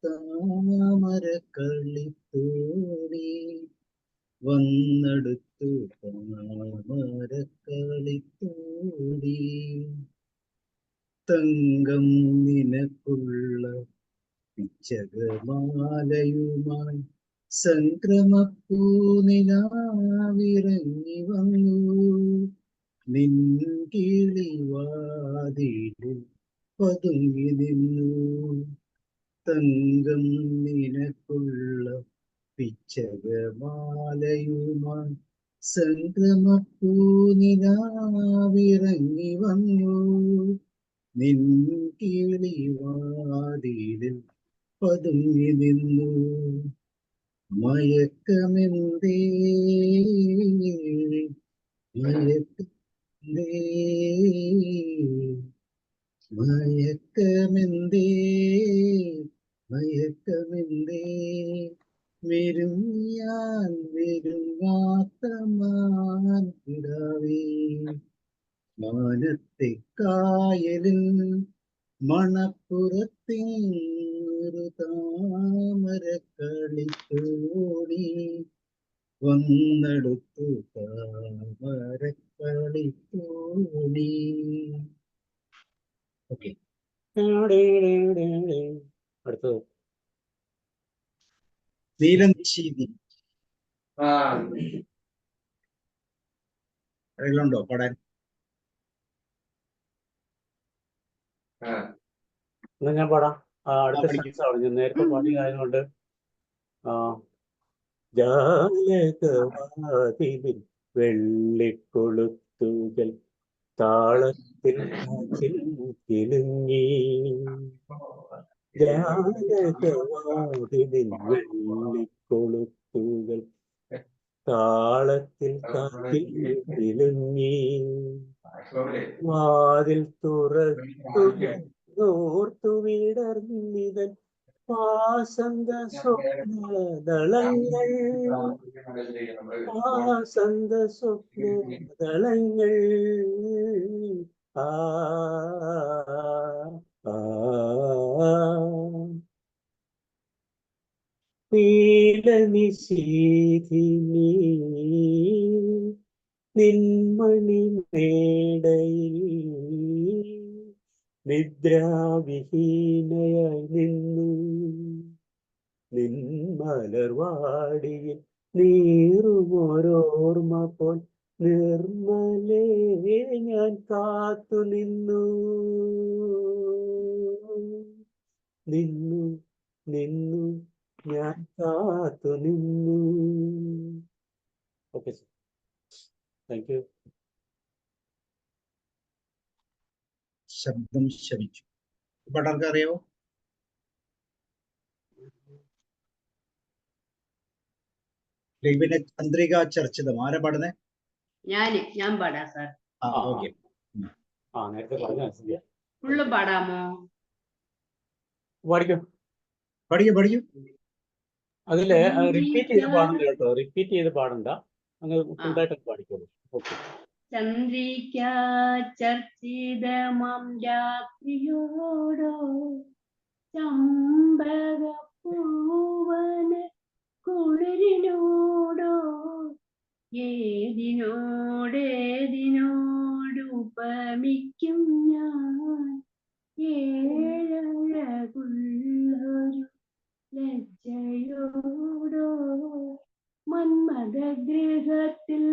താമരക്കളിത്തോണി വന്നെടുത്തു താമരക്കളിത്തോണി തങ്കം നിനക്കുള്ള പിച്ചകമാലയുമായി സംക്രമപ്പൂനിലാവിറങ്ങി വന്നു നിൻ കിളിവാതിലിൽ പതുങ്ങി നിന്നു തങ്കം നിനക്കുള്ള പിച്ചകമാലയുമായി സംക്രമപ്പൂനിലാവിറങ്ങി വന്നു നിൻ കിളിവാതിലിൽ പതുങ്ങി നിന്നു മയക്കമെന്തേ മയക്കമെന്തേ മയക്കമെന്തേ മയക്കമെന്തേ വിരുങ്ങിയാൻ വിരുങ്ങാത്ത മാൻകിടാവേ മാനത്തെ കായലിൽ മണപ്പുറത്തിങ്ങൊരു താമരക്കളിത്തോണി വന്നെടുത്തു താമരക്കളിത്തോണി. ഓക്കെ, അടുത്തത് നീലനിശീതി അറിയില്ലുണ്ടോ പാടാൻ? എന്നാ ഞാൻ പാടാം. അടുത്ത പഠിക്കും. സെൻസ് ആണ് ഞാൻ നേരത്തെ പാടിയതായതുകൊണ്ട്. ജാലകവാതിലിൽ വെള്ളിക്കൊളുത്തുകൾ താളത്തിൽ കിലുങ്ങി ജാലകവാതിലിൽ വെള്ളിക്കൊളുത്തുകൾ താളത്തിൽ കാറ്റിൽ കിലുങ്ങി വാതിൽ തുറന്നു വിടർന്നിതൻ വാസന്ത സ്വപ്നദളങ്ങൾ വാസന്ത സ്വപ്നദളങ്ങൾ ആ നീലനിശീഥിനി നിന്മണി മേടയിൽ നിദ്രാവിഹീനയായി നിന്നു നിന്മലർവാടിയിൽ നീറുമോരോർമ്മ പോൽ നിർമ്മലേ ഞാൻ കാത്തു നിന്നു നിന്നു നിന്നു ഞാൻ കാത്തു നിന്നു. Okay sir, thank U. ശബ്ദം ശമിച്ചു. പാടാർക്ക് അറിയാവോ? പിന്നെ ചന്ദ്രിക ചർച്ചിതം ആരാ പാടുന്നേ? ഞാൻ പാടാം സാർ. ഓക്കെ, നേരത്തെ പറഞ്ഞ ഫുള്ള് പാടാമോ? പഠിക്കും പഠിക്കും പഠിക്കും. അതില് റിപ്പീറ്റ് ചെയ്ത് പാടണ്ട കേട്ടോ, റിപ്പീറ്റ് ചെയ്ത് പാടണ്ട, അങ്ങ് ഫുള്ളായിട്ട് പാടിക്കോളൂ. ഓക്കെ. ചന്ദ്രിക ചർച്ചിതമം രാത്രിയോടോ ചമ്പകപ്പൂവന കുളിരിനോടോ ഏതിനോടുപമിക്കും ഞാൻ ഏഴഴകുള്ളൊരു ലജ്ജയോടോ മന്മഥഗൃഹത്തിൽ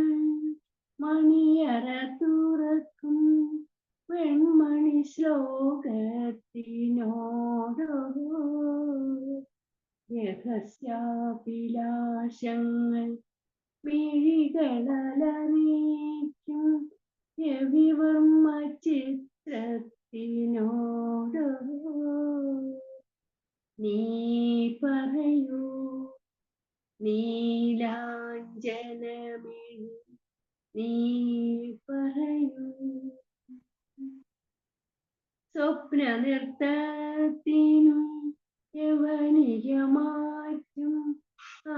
മണിയറ തുറക്കും വെൺമണി ശ്ലോകത്തിനോടോ രഹസ്യാഭിലാഷങ്ങൾ മിഴികളലറിയിക്കും രവിവർമ്മ ചിത്രത്തിനോടോ നീ പറയൂ നീലാഞ്ജനമിഴി നീ പറയൂ സ്വപ്ന നൃത്തത്തിനും യവനികമാറ്റും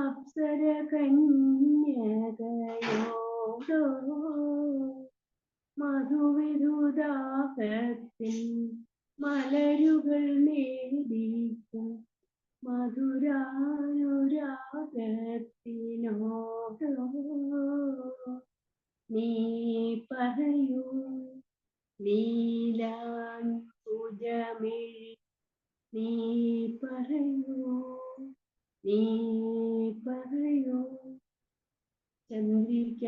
അപ്സര കന്യകയോടോ മധുവിധുദാഹത്തിൻ മലരുകൾ നേടിക്കും മധുരാനുരാഗത്തിനോടോ നീ പറയൂ നീലാംബുജമിഴി നീ പറയൂ നീ പറയൂ ചന്ദ്രിക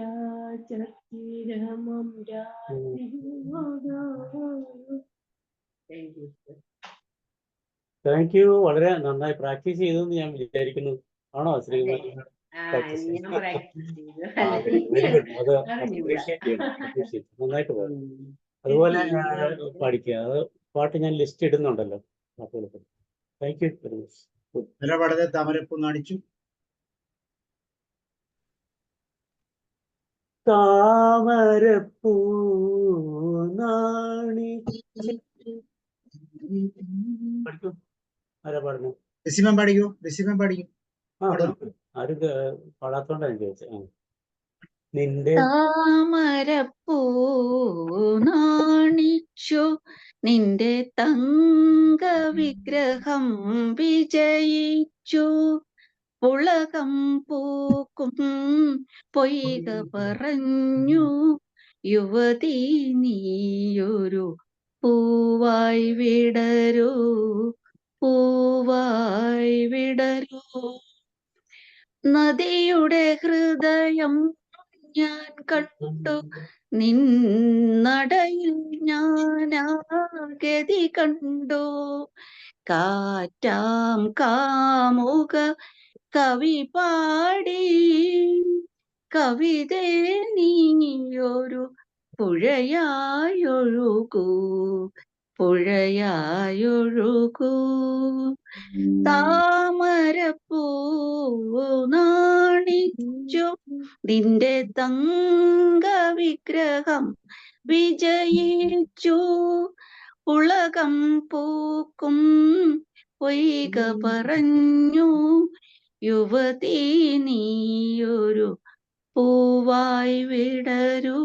ചർച്ചിരമം രാത്രിയോടോ. Thank you sir. Thank you. വളരെ നന്നായി പ്രാക്ടീസ് ചെയ്തു എന്ന് ഞാൻ വിചാരിക്കുന്നു. ആണോ ശ്രീകുമാരി? ഞാൻ Practice. പ്രാക്ടീസ് ചെയ്തു. Very good. അത് അറിഞ്ഞൂടാ. അപ്രീഷിയേറ്റ് ചെയ്യണം. Appreciate. നന്നായിട്ട് പോകും. അതുപോലെ പഠിക്കുക. അത് പാട്ട് ഞാൻ ലിസ്റ്റ് ഇടുന്നുണ്ടല്ലോ പാട്ടുകൾ. Thank you very much. നിലപാടത് താമരപ്പൂ നാണിച്ചു. താമരപ്പൂ നാണി പഠിക്കൂ. ആരാ പാടുന്നു? ഋഷിമൻ പാടിക്കൂ. ഋഷിമൻ പാടിക്കൂ. ആ ആരും പാടാത്തോണ്ടാണ് ചോദിച്ചത്. നിന്റെ താമരപ്പൂ നാണിച്ചു നിന്റെ തങ്ക വിഗ്രഹം വിജയിച്ചു പുളകം പൂക്കും പൊയ്ക പറഞ്ഞു യുവതി നീയൊരു പൂവായി വിടരൂ പൂവായി വിടരൂ. നദിയുടെ ഹൃദയം ഞാൻ കണ്ടു നിന്നടയിൽ ഞാനാഗതി കണ്ടു. കാറ്റാം കാമുക കവി പാടി കവിതേ നീയൊരു പുഴയായൊഴുകൂ പുഴയായൊഴുകൂ. താമരപ്പൂ നാണിച്ചു നിന്റെ തങ്ക വിഗ്രഹം വിജയിച്ചു ഉലകം പൂക്കും പൊയ്ക പറഞ്ഞു യുവതി നീയൊരു പൂവായി വിടരൂ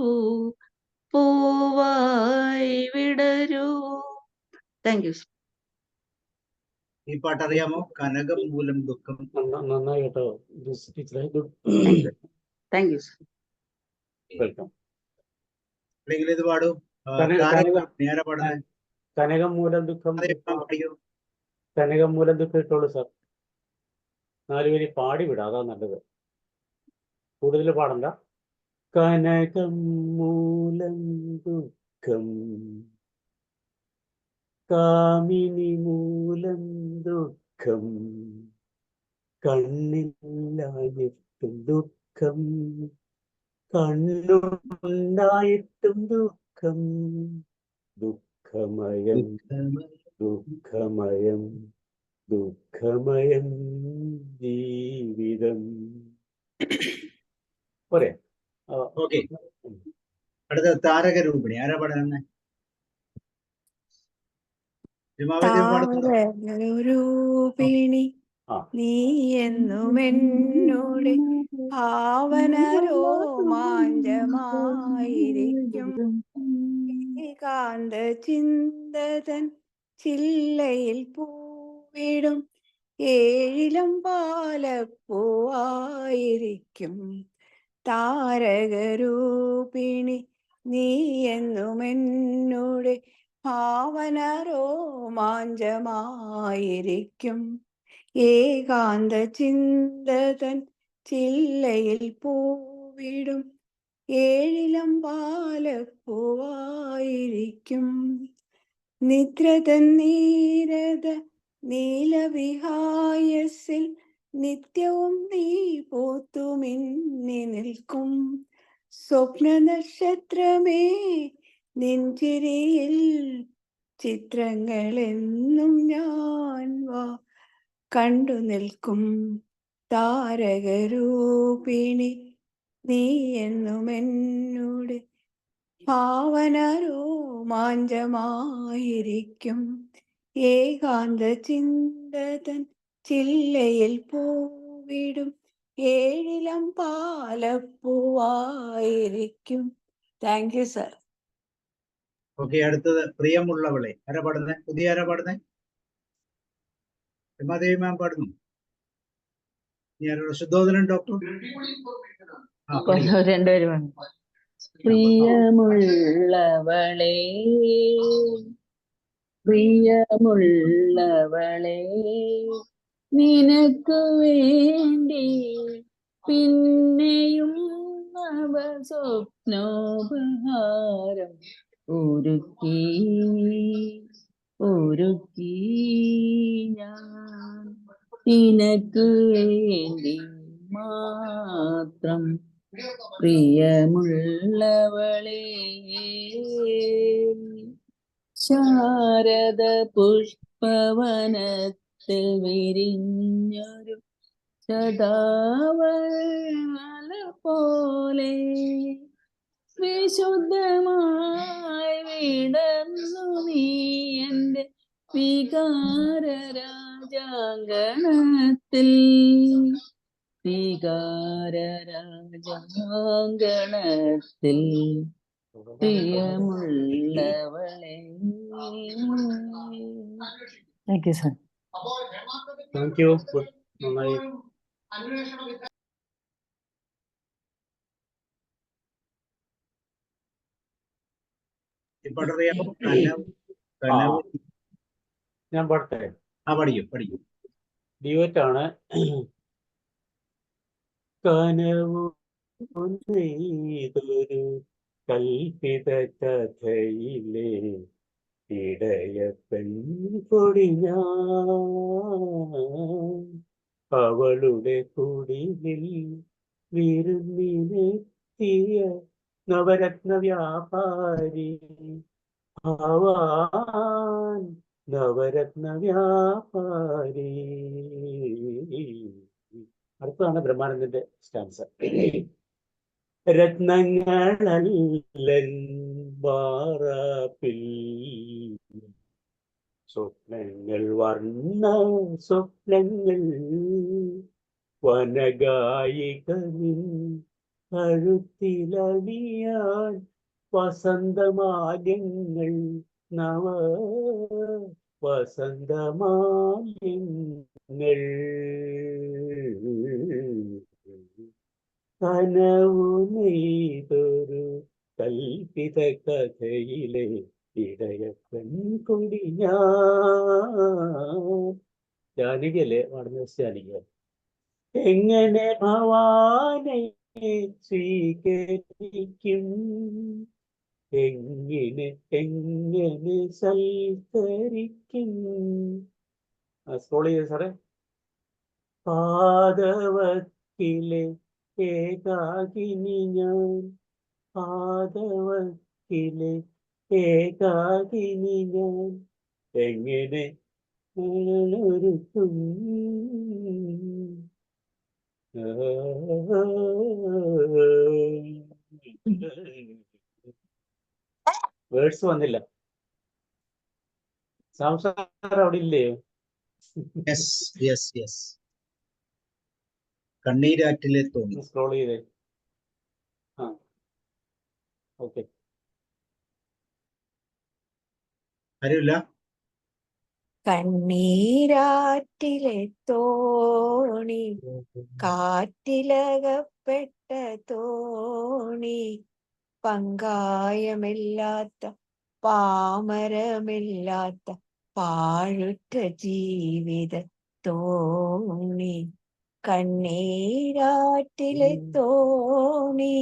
പൂവായി വിടരൂ. Thank you. ഈ പാട്ട് അറിയാമോ? കനകം മൂലം ദുഃഖം. നന്നായി കേട്ടോ. ഗുഡ്. Thank you. വെൽക്കം. അല്ലെങ്കിൽ ഇത് പാടൂ. നേരെ പാടുന്നത് കനകം മൂലം ദുഃഖം. പാടിക്കൂ. കനകം മൂലം ദുഃഖം ഇട്ടോളൂ സാർ. 4 വരി പാടി വിടാം, അതാ നല്ലത്. കൂടുതൽ പാടണ്ട. കനകം മൂലം ദുഃഖം കാമിനി മൂലം ദുഃഖം കണ്ണില്ലായിട്ടും ദുഃഖം കണ്ണുണ്ടായിട്ടും ദുഃഖം ദുഃഖമയം ദുഃഖമയം ദുഃഖമയം ജീവിതം. പോരെ? ഓക്കെ. അടുത്ത താരകരൂപിണി. ആരാ പാടുന്നത്? താരകരൂപിണി നീ എന്നുമെന്നോട് ഭാവന രോമാഞ്ചമായിരിക്കും. ഏകാന്ത ചിന്തതൻ ചില്ലയിൽ പൂവിടും ഏഴിലം പാലപ്പൂവായിരിക്കും. താരകരൂപിണി നീ എന്നുമെന്നോട് ഭാവന രോമാഞ്ചമായിരിക്കും. ഏകാന്ത ചിന്തതൻ ചില്ലയിൽ പൂവിടും ഏഴിലം പാലപ്പൂവായിരിക്കും. നിദ്രതൻ നീരത നീലവിഹായസിൽ നിത്യവും നീ പൂത്തുമിന്നി നിൽക്കും. സ്വപ്ന നക്ഷത്രമേ നെഞ്ചിരിയിൽ ചിത്രങ്ങളെന്നും ഞാൻ കണ്ടു നിൽക്കും. താരകരൂപിണി നീ എന്നുമെന്നോട് ഭാവന രോമാഞ്ചമായിരിക്കും. ഏകാന്ത ചിന്തതൻ ചില്ലയിൽ പൂവിടും ഏഴിലം പാലപ്പൂവായിരിക്കും. Thank you sir. ഓക്കെ. അടുത്തത് പ്രിയമുള്ളവളെ. ആരാ പാടുന്നത്? പുതിയ ആരാ പാടുന്നത്? രമാദേവി മാം പാടുന്നു. ഞാനുള്ള ശുദ്ധോദനൻ ഡോക്ടർ രണ്ടുപേരും വേണം. പ്രിയമുള്ളവളെ പ്രിയമുള്ളവളെ നിനക്കു വേണ്ടി പിന്നെയും നവ സ്വപ്നോപഹാരം ഒരുക്കി ഒരുക്കി ഞാൻ നിനക്കു വേണ്ടി മാത്രം പ്രിയമുള്ളവളെ. ശാരദ പുഷ്പവനത്തിൽ വിരിഞ്ഞൊരു ശതാവല പോലെ വിശുദ്ധമായി വിടർന്നു നീ എൻ്റെ വികാര രാജാങ്കണത്തിൽ വികാര രാജാങ്കണത്തിൽ പ്രിയമുള്ളവളെ. Thank you sir. Thank you. നന്നായി. ഈ പാട്ടറിയാമോ? കനവ് കനവ്. ഞാൻ പാടട്ടെ. പഠിക്കും. ഡ്യുവറ്റ് ആണ്. കനവു നെയ്തൊരു കൽപ്പിത കഥയിലെ ഇടയ പെൺകൊടി ഞാൻ അവളുടെ കുടിലിൽ വിരുന്നിനെത്തിയ നവരത്ന വ്യാപാരി ഭവാൻ നവരത്ന വ്യാപാരി. അടുത്തതാണ് ബ്രഹ്മാനന്ദന്റെ സ്റ്റാൻസ. രത്നങ്ങളല്ലൻ വാറാപ്പിൽ സ്വപ്നങ്ങൾ വർണ്ണ സ്വപ്നങ്ങൾ വനഗായികനിൻ കഴുത്തിലണിയാൻ വസന്തമാല്യങ്ങൾ നവ വസന്തമാല്യങ്ങൾ. കനവു നെയ്തൊരു കൽപ്പിത കഥയിലെ ഇടയ പെൺകൊടി ഞാൻ. ജാനകിയല്ലേ പാടുന്ന? ജാനകിയ. എങ്ങനെ ഭവാനെ സ്വീകരിക്കും, എങ്ങനെ സൽക്കരിക്കും. സ്ക്രോൾ ചെയ്ത സാറേ. പാദവത്തിലെ ഏകാകിനി ഞാൻ, പാദവത്തിലെ ഏകാകിനി ഞാൻ എങ്ങനെ ഒരുക്കും. വേർഡ്സ് വന്നില്ല. സംസാരം അവിടെ ഇല്ലയോ? കണ്ണീരാറ്റിലെ തോന്നി. സ്ക്രോൾ ചെയ്തേ. ഓക്കെ. അറിയില്ല. കണ്ണീരാറ്റിലെ തോണി, കാറ്റിലകപ്പെട്ട തോണി, പങ്കായമില്ലാത്ത പാമരമില്ലാത്ത പാഴുറ്റ ജീവിത തോണി. കണ്ണീരാറ്റിലെ തോണി,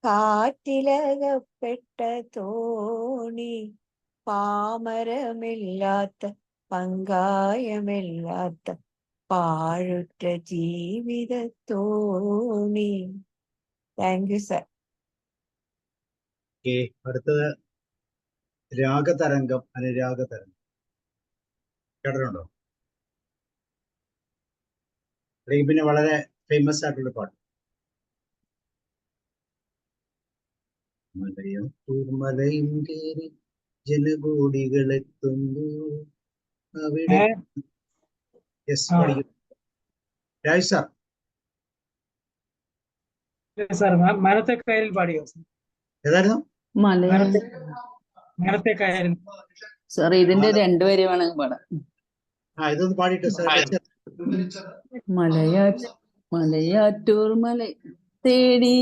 കാറ്റിലകപ്പെട്ട തോണി, പാമരമില്ലാത്ത പങ്കായമില്ലാത്ത പാഴുറ്റ ജീവിത തോണി. Thank you sir. അടുത്തത് രാഗതരംഗം, അനുരാഗതരംഗം. കേട്ടിട്ടുണ്ടോ? അല്ലെങ്കിൽ പിന്നെ വളരെ ഫേമസ് ആയിട്ടുള്ള പാട്ട്. മലയും കേറി ജനകോടികളെത്തുന്നു അവിടെ. രാജ് സാർ. മനത്തെ കയറിൽ പാടിയോ? ഏതായിരുന്നു? മനത്തെ കയറിൽ. സാർ ഇതിന്റെ രണ്ടുപേരും വേണമെങ്കിൽ പാടാം. ഇതൊന്ന് പാടിയിട്ട് മലയാറ്റൂർ മല തേടി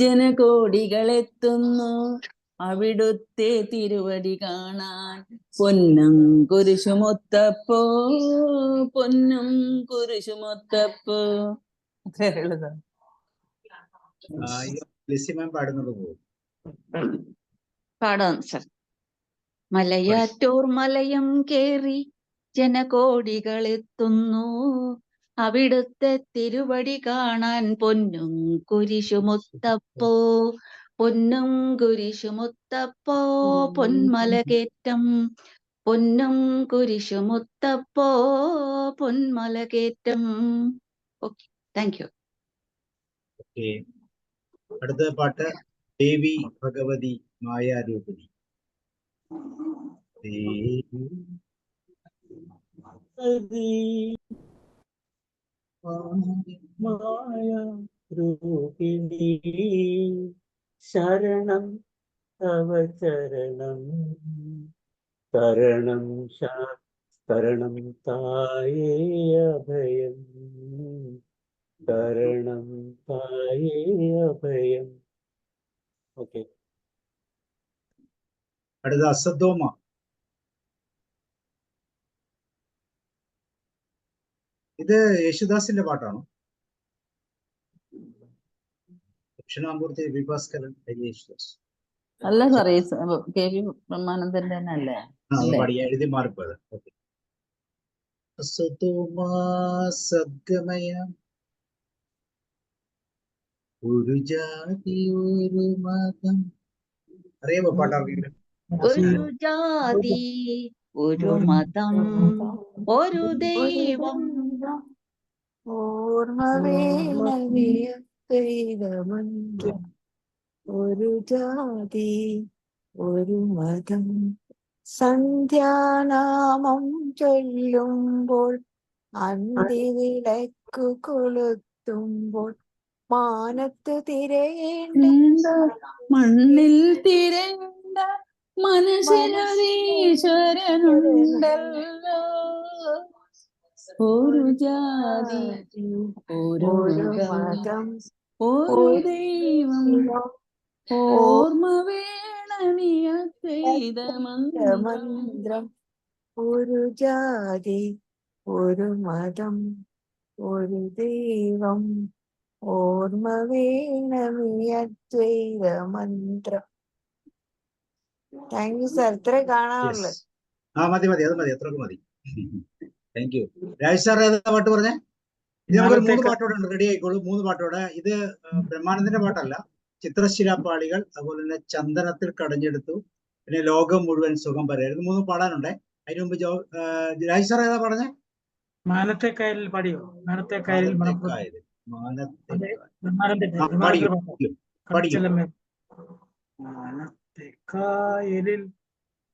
ജനകോടികളെത്തുന്നു, അവിടുത്തെ തിരുവടി കാണാൻ പൊന്നും കുരിശുമൊത്തപ്പോ, പൊന്നും കുരിശുമൊത്തപ്പോ. ലിസിമാൻ പാടുന്നത് പോകും. പാടാം സർ. മലയാറ്റൂർ മലയം കേറി ജനകോടികളെത്തുന്നു, അവിടുത്തെ തിരുവടി കാണാൻ പൊന്നും കുരിശുമുത്തപ്പോ, പൊന്നും കുരിശുമുത്തപ്പോ പൊന്മലകേറ്റം, പൊന്നും കുരിശുമുത്തപ്പോ പൊന്മലകേറ്റം. Okay, thank you. ഓക്കെ, അടുത്ത പാട്ട് ദേവി ഭഗവതി മായാരൂപിണി. മായാരൂപിണി ശരണം തവ ചരണം, ശരണം ശരണം തായേ അഭയം, ശരണം തായേ അഭയം. ഓക്കെ, അടുത്ത അസദോമ. ഇത് യേശുദാസിന്റെ പാട്ടാണോ? ദക്ഷിണാമൂർത്തി വിഭാസ്കരൻ യേശുദാസ് അല്ല സാറേ, KV ബ്രഹ്മാനന്ദന്റെ തന്നെ അല്ലേ? എഴുതി മാറിപ്പോയത്. ഓക്കെ, അസദോമാ സദ്ഗമയ ഒരു ജാതി ഒരു മതം. അറിയാമോ പാട്ടാർക്കെങ്കിലും? ഒരു ജാതി ഒരു മതം ഒരു ദൈവം, ഓർമ്മവേണമന്ത്രം, ഒരു ജാതി ഒരു മതം, സന്ധ്യാനാമം ചൊല്ലുമ്പോൾ അന്തിവിളക്കു കൊളുത്തുമ്പോൾ മാനത്ത് തിരയേണ്ട മണ്ണിൽ തിരയേണ്ട മനസ്സിലൊരീശ്വരനുണ്ടല്ലോ, ഒരു ജാതി ഒരു മതം ഒരു ദൈവം, ഓർമ്മ വേണമിയ മന്ത്രം, ഒരു ജാതി ഒരു മതം ഒരു ദൈവം, ഓർമ്മ വേണമിയദ്വൈത മന്ത്രം. Thank you sir. ഇത്ര കാണാനുള്ളത്. മതി അത് മതി, അത്രക്ക് മതി. Thank you. രാജ് സാർ ഏതാ പാട്ട് പറഞ്ഞേ? ഇത് നമുക്ക് 3 പാട്ടോടെ ഉണ്ട്, റെഡി ആയിക്കോളൂ. 3 പാട്ടോടെ. ഇത് ബ്രഹ്മാനന്ദന്റെ പാട്ടല്ല, ചിത്രശിലാപ്പാളികൾ, അതുപോലെ തന്നെ ചന്ദനത്തിൽ കടഞ്ഞെടുത്തു, പിന്നെ ലോകം മുഴുവൻ സുഖം പറയാം. ഇത് 3 പാടാനുണ്ടേ. അതിന് മുമ്പ് രാജ് സാർ ഏതാ പറഞ്ഞേ? മാനത്തെ കായലിൽ പാടിയോ? മാനത്തെ കായലിൽ മാനത്തെ കായലിൽ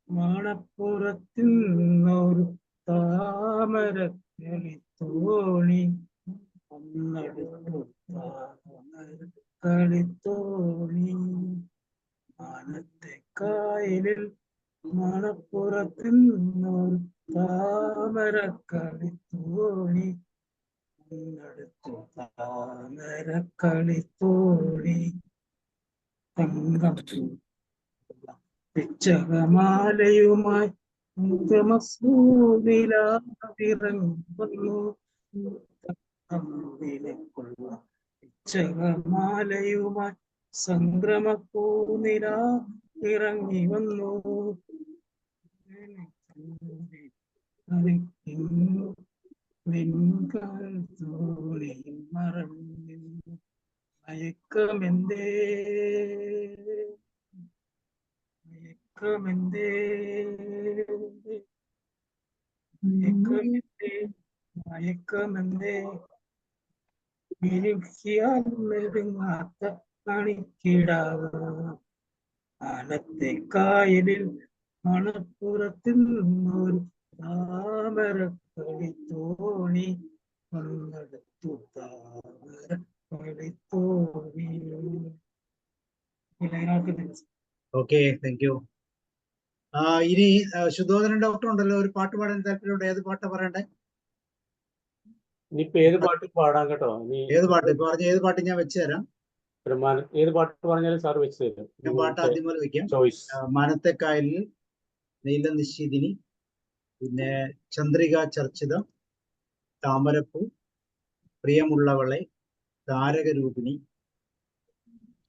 മണപ്പുറത്തിന്നൊരു താമര കളിത്തോണി, കളിത്തോണി, മാനത്തെ കായലിൽ മണപ്പുറത്തിന്നൊരു താമര കളിത്തോണി, താമര കളിത്തോണി, തങ്കം പിച്ചകമാലയുമായി ഇറങ്ങുന്നു, പിച്ചകമാലയുമായി സംക്രമപ്പൂനില ഇറങ്ങി വന്നു, മറന്നു മയക്കമെന്തേ, മയക്കമെന്തേ, മയക്കമെന്തേ, മയക്കമെന്തേ, മിനുക്കിയാൽ മെരുങ്ങാത്ത കാണിക്കിടാവ്, ആനത്തെ കായലിൽ മണപ്പുറത്തിൽ നിന്നൊരു താമര കളിത്തോണി, വന്നെടുത്തു താമര കളിത്തോണി. Okay, thank U. ഇനി ശുദ്ധോദനൻ ഡോക്ടർ ഉണ്ടല്ലോ, ഒരു പാട്ട് പാടാൻ താല്പര്യമുണ്ട്. ഏത് പാട്ടാ പറയണ്ടേ? ഇനിയിപ്പോ ഏത് പാട്ട് പാടാം കേട്ടോ. ഏത് പാട്ട് ഇപ്പൊ പറഞ്ഞ ഏത് പാട്ട് ഞാൻ വെച്ചു തരാം. ഏത് പാട്ട് പറഞ്ഞാലും സാർ വെച്ച് തരും. ഞാൻ പാട്ട് ആദ്യം പോലെ വെക്കാം. ചോയ്സ്. മാനത്തേക്കായലിൽ, നീല നിശീതിനി, പിന്നെ ചന്ദ്രിക ചർച്ചിതം, താമരപ്പൂ, പ്രിയമുള്ളവളെ, താരകരൂപിണി.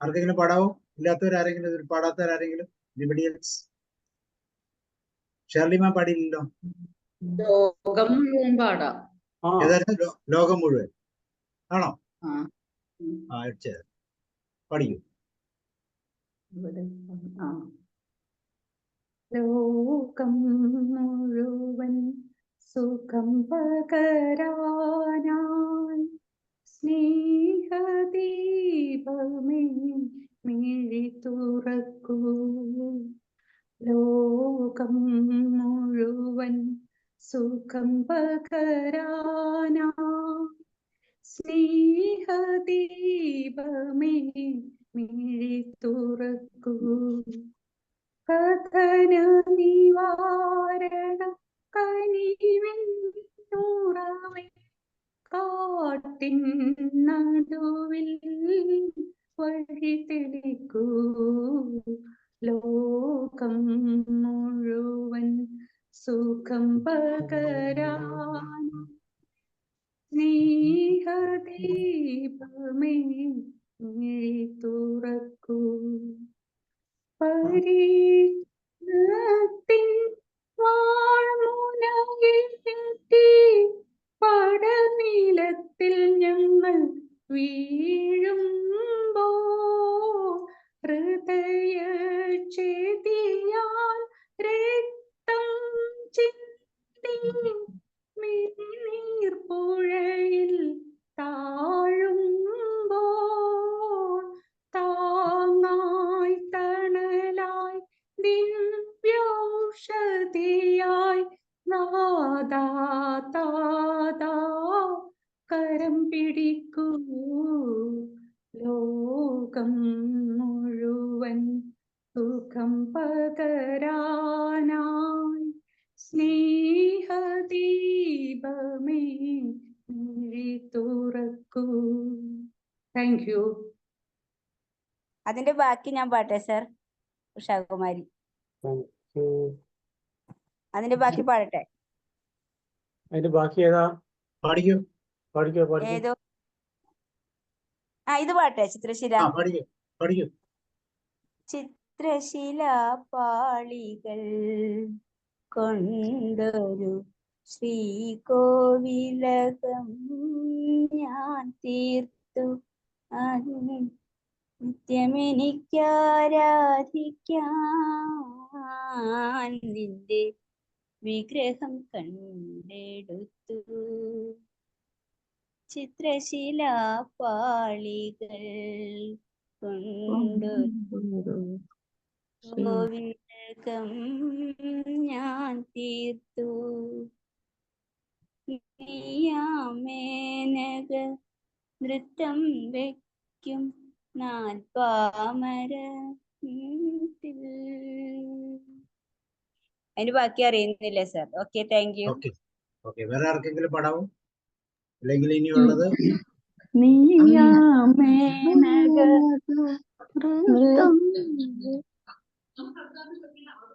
ആർക്കെങ്കിലും പാടാവോ? ഇല്ലാത്തവരാരെങ്കിലും, പാടാത്തവരാരെങ്കിലും? ഷേർലി മാം പാടിയില്ലല്ലോ. ലോകം മുഴുവൻ പാടാം. ഏതായിരുന്നു? ലോകം മുഴുവൻ ആണോ? ആ പഠിക്കൂ. ലോകം മുഴുവൻ സുഖം പകരാനായി സ്നേഹദീപമേ മിഴി തുറക്കൂ. ലോകം മുഴുവൻ സുഖം പകരാനായി സ്നേഹദീപമേ മിഴി തുറക്കൂ. കഥന നിവാരണ കനിവിന്നുറവേ കാട്ടിൻ നടുവിൽ വഴി തെളിക്കൂ. ലോകം മുഴുവൻ സുഖം പകരാൻ സ്നേഹദീപമേ മിഴി തുറക്കൂ. പരീക്ഷണത്തിൻ വാൾമുനയെത്തി പടനിലത്തിൽ ഞങ്ങൾ വീഴുമ്പോൾ ഹൃദയഛേദിയാൽ രക്തം ചിന്തി മിഴിനീർപ്പുഴയിൽ താഴുമ്പോൾ താങ്ങായി തണലായി ദിവ്യൗഷധിയായി നാദാ താദാ കരം പിടിക്കൂ. ലോകം മുഴുവൻ സുഖം പകരാനായി സ്നേഹദീപമേ മിഴി തുറക്കൂ. Thank you. അതിന്റെ ബാക്കി ഞാൻ പാട്ടെ സർ? ഉഷാകുമാരി അതിന്റെ ബാക്കി പാടട്ടെ? അതിന്റെ ബാക്കി ഏതാ? പാടിക്കോ. ഏതോ ഇത് പാട്ടെ. ചിത്രശില. ചിത്രശില പാളികൾ കൊണ്ടൊരു ശ്രീകോവിലകം ഞാൻ തീർത്തു. നിത്യമെനിക്കാരാധിക്കാൻ നിന്റെ വിഗ്രഹം കണ്ടെടുത്തു. ചിത്രശില പാളികൾ കൊണ്ടൊരു കോവിലകം ഞാൻ തീർത്തു. നീയാമേനക നൃത്തം വയ്ക്കും നാൽപ്പാമര. അതിന് ബാക്കി അറിയുന്നില്ല സർ. Okay, thank U. വേറെ ആർക്കെങ്കിലും പാടാവോ? അല്ലെങ്കിൽ ഇനിയുള്ളത്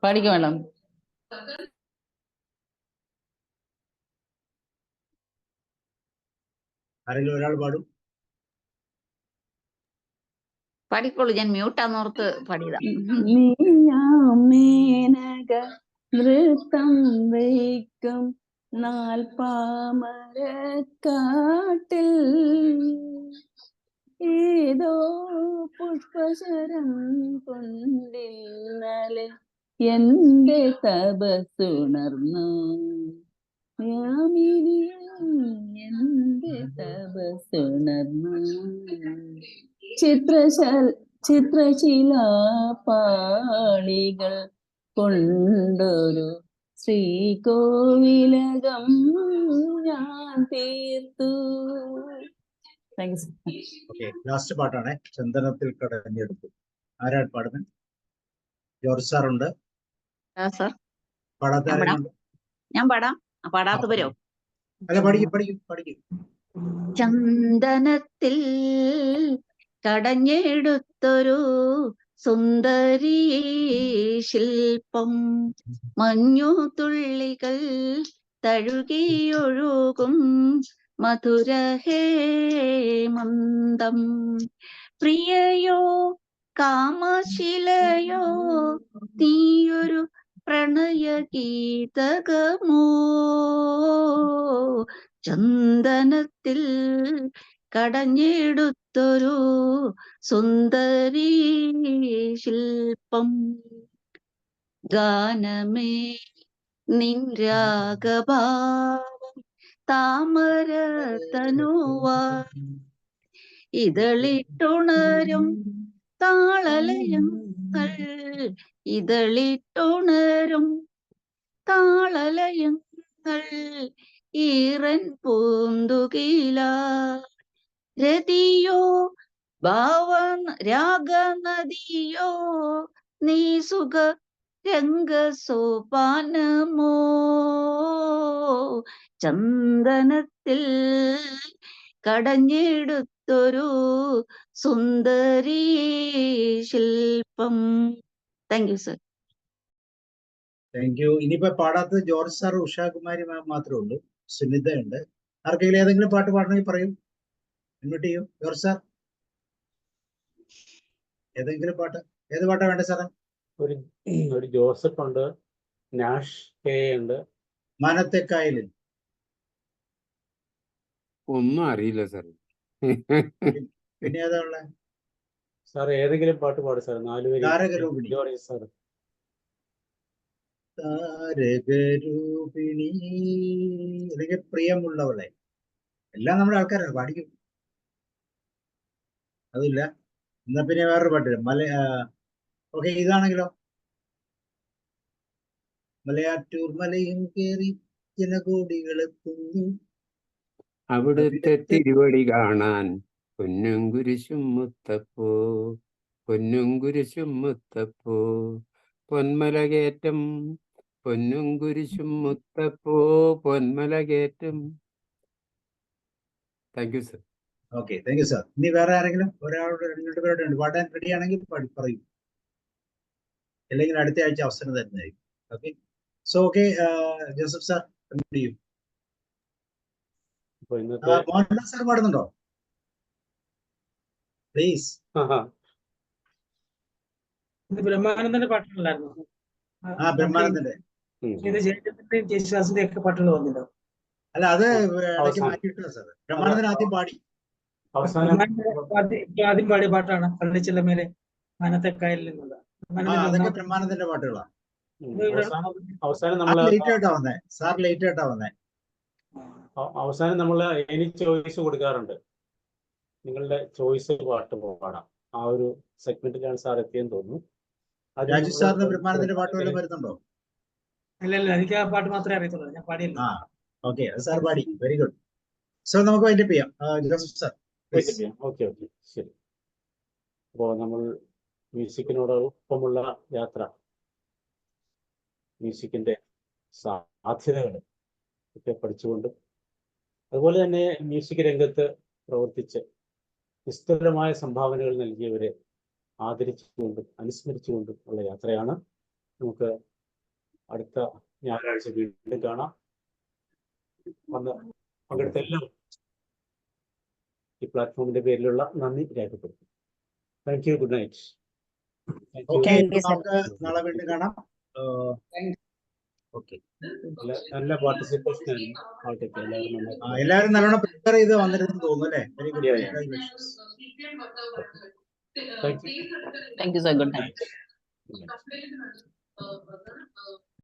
പഠിക്കും വേണം. ആരെങ്കിലും ഒരാൾ പാടും? പാടിക്കോളൂ. ഞാൻ മ്യൂട്ടാന്നോർത്ത് പാടിയതാ. നീയാമേനക നൃത്തം വയ്ക്കും നാൽപ്പാമരക്കാട്ടിൽ ഏതോ പുഷ്പശരം കൊണ്ടിന്നലെ എന്റെ തപസ്സുണർന്നു. യാമിനി എന്റെ തപസ്സുണർന്നു. ചിത്രശിലാ പാളികൾ കൊണ്ടൊരു ശ്രീകോവിലകം ഞാൻ തീർത്തു. ലാസ്റ്റ് പാട്ടാണ് ചന്ദനത്തിൽ കടഞ്ഞെടുത്തു. ആരാണ് പാടുന്നത്? ജോർജ് സാറുണ്ട്, സർ പാടാത്ത ഞാൻ പാടാം. ആരെങ്കിലും? ഞാൻ പാടാം. പാടാത്തവരോ? അല്ല, പഠിക്കും. ചന്ദനത്തിൽ കടഞ്ഞെടുത്തൊരു സുന്ദരി ശില്പം, മഞ്ഞുതുള്ളികൾ തഴുകിയൊഴുകും മധുരഹേമന്തം. പ്രിയയോ കാമശിലയോ നീയൊരു പ്രണയഗീതകമോ, ചന്ദനത്തിൽ കടഞ്ഞെടുത്തൊരു സുന്ദരി ശില്പം. ഗാനമേ നിൻ രാഗഭാവം താമര തനുവാ, ഇതളിട്ടുണരും താളലയങ്ങൾ, ഇതളിട്ടുണരും താളലയങ്ങൾ, ഈറൻ പൂന്തുകില രതിയോ രാഗനദിയോ നീ സുഖ രംഗസോപാനമോ, ചന്ദനത്തിൽ കടഞ്ഞെടുത്തൊരു സുന്ദരി ശില്പം. Thank you sir. Thank U. ഇനിയിപ്പോ പാടാത്തത് ജോർജ് സാർ, ഉഷാകുമാരി മാം മാത്രമേ ഉള്ളൂ. സുനിത ഉണ്ട്. ആർക്കെങ്കിലും ഏതെങ്കിലും പാട്ട് പാടണമെങ്കിൽ പറയും, ഇൻവൈറ്റ് ചെയ്യും. ജോർജ് സാർ, ഏതെങ്കിലും പാട്ട്? ഏത് പാട്ടാ വേണ്ടേ സാറേ? ഒരു ജോസഫ് ഉണ്ട്, നാഷ് കെ ഉണ്ട്. മാനത്തേക്കായലിൽ ഒന്നും അറിയില്ല സാർ. പിന്നെ ഏതാ ഉള്ളെ? സാർ ഏതെങ്കിലും പാട്ട് പാടും സാർ. 4 പേര്. താരകരൂപിണി. George sir. താരകരൂപിണി അല്ലെങ്കിൽ പ്രിയമുള്ളവളെ, എല്ലാം നമ്മുടെ ആൾക്കാരാണ്, പാടിക്കും. അതില്ല. എന്നാ പിന്നെ വേറൊരു പാട്ടില്ല. ഓക്കെ, ഇതാണെങ്കിലോ? മലയാറ്റൂർ മലയും കേറി ജനകോടികളെത്തുന്നു, അവിടുത്തെ തിരുവടി കാണാൻ പൊന്നും കുരിശും മുത്തപ്പോ, പൊന്നും കുരിശും മുത്തപ്പോ, പൊന്മലകേറ്റം പൊന്നും കുരിശും മുത്തപ്പോ, പൊന്മലകേറ്റം. Thank you sir. Okay, thank you sir. ഇനി വേറെ ആരെങ്കിലും? ഒരാളോട് 2 പേരോട് ഉണ്ട്. പാടാൻ റെഡി ആണെങ്കിൽ പറയും, അല്ലെങ്കിൽ അടുത്ത ആഴ്ച അവസരം തരുന്നതായിരിക്കും. Okay, so okay, Joseph sir ചെയ്യും. മോഹൻലാൽ സാർ പാടുന്നുണ്ടോ? പ്ലീസ്. ഇത് ബ്രഹ്മാനന്ദന്റെ പാട്ടുകളായിരുന്നു. ബ്രഹ്മാനന്ദന്റെ. ഇത് ജയചന്ദ്രന്റെയും യേശുദാസിന്റെയും ഒക്കെ പാട്ടുകൾ വന്നിട്ടുണ്ടോ? അല്ല, അത് ഇടയ്ക്ക് മാറ്റിയിട്ടാ സാർ. ബ്രഹ്മാനന്ദൻ ആദ്യം പാടി. ആദ്യം പാടിയ പാട്ടാണ് പള്ളിച്ചെല്ലമേലെ മാനത്തേക്കായലിൽ നിന്നുള്ള. അതൊക്കെ ബ്രഹ്മാനന്ദന്റെ പാട്ടുകളാ. അവസാനം ലേറ്റ് ആയിട്ടാ വന്നേ. അവസാനം നമ്മൾ എനി ചോയ്സ് കൊടുക്കാറുണ്ട്. നിങ്ങളുടെ ചോയ്സ് പാട്ട് പാടാം. ആ ഒരു സെഗ്മെന്റിലാണ് സാർ എത്തിയെന്ന് തോന്നുന്നു. രാജു സാറിന്റെ ബ്രഹ്മാനന്ദന്റെ പാട്ട് വല്ലതും വരുന്നുണ്ടോ? ഇല്ല, എനിക്ക് ആ പാട്ട് മാത്രമേ അറിയത്തുള്ളൂ. ഞാൻ പാടിയില്ല. ഓക്കെ, സാർ പാടി. Very good. സോ നമുക്ക് വൈൻഡപ്പ് ചെയ്യാം. Joseph sir. ഓക്കെ, ശരി. അപ്പോൾ നമ്മൾ മ്യൂസിക്കിനോടൊപ്പമുള്ള യാത്ര, മ്യൂസിക്കിന്റെ സാധ്യതകൾ ഒക്കെ പഠിച്ചുകൊണ്ടും അതുപോലെ തന്നെ മ്യൂസിക് രംഗത്ത് പ്രവർത്തിച്ച് നിസ്തുലമായ സംഭാവനകൾ നൽകിയവരെ ആദരിച്ചുകൊണ്ടും അനുസ്മരിച്ചുകൊണ്ടും ഉള്ള യാത്രയാണ്. നമുക്ക് അടുത്ത ഞായറാഴ്ച വീണ്ടും കാണാം. വന്ന് പങ്കെടുത്ത എല്ലാവരും ഈ പ്ലാറ്റ്ഫോമിന്റെ പേരിലുള്ള നന്ദി രേഖപ്പെടുത്തും. Thank you. Good night. Okay, നമുക്ക് നാളെ വീണ്ടും കാണാം. ഓക്കെ, നല്ല പാർട്ടിസിപ്പേഷൻ എല്ലാവരും നല്ലോണം പ്രിപ്പയർ ചെയ്ത് വന്നിരുന്നു തോന്നുന്നു അല്ലേ? Very good. Thank you sir. Good night.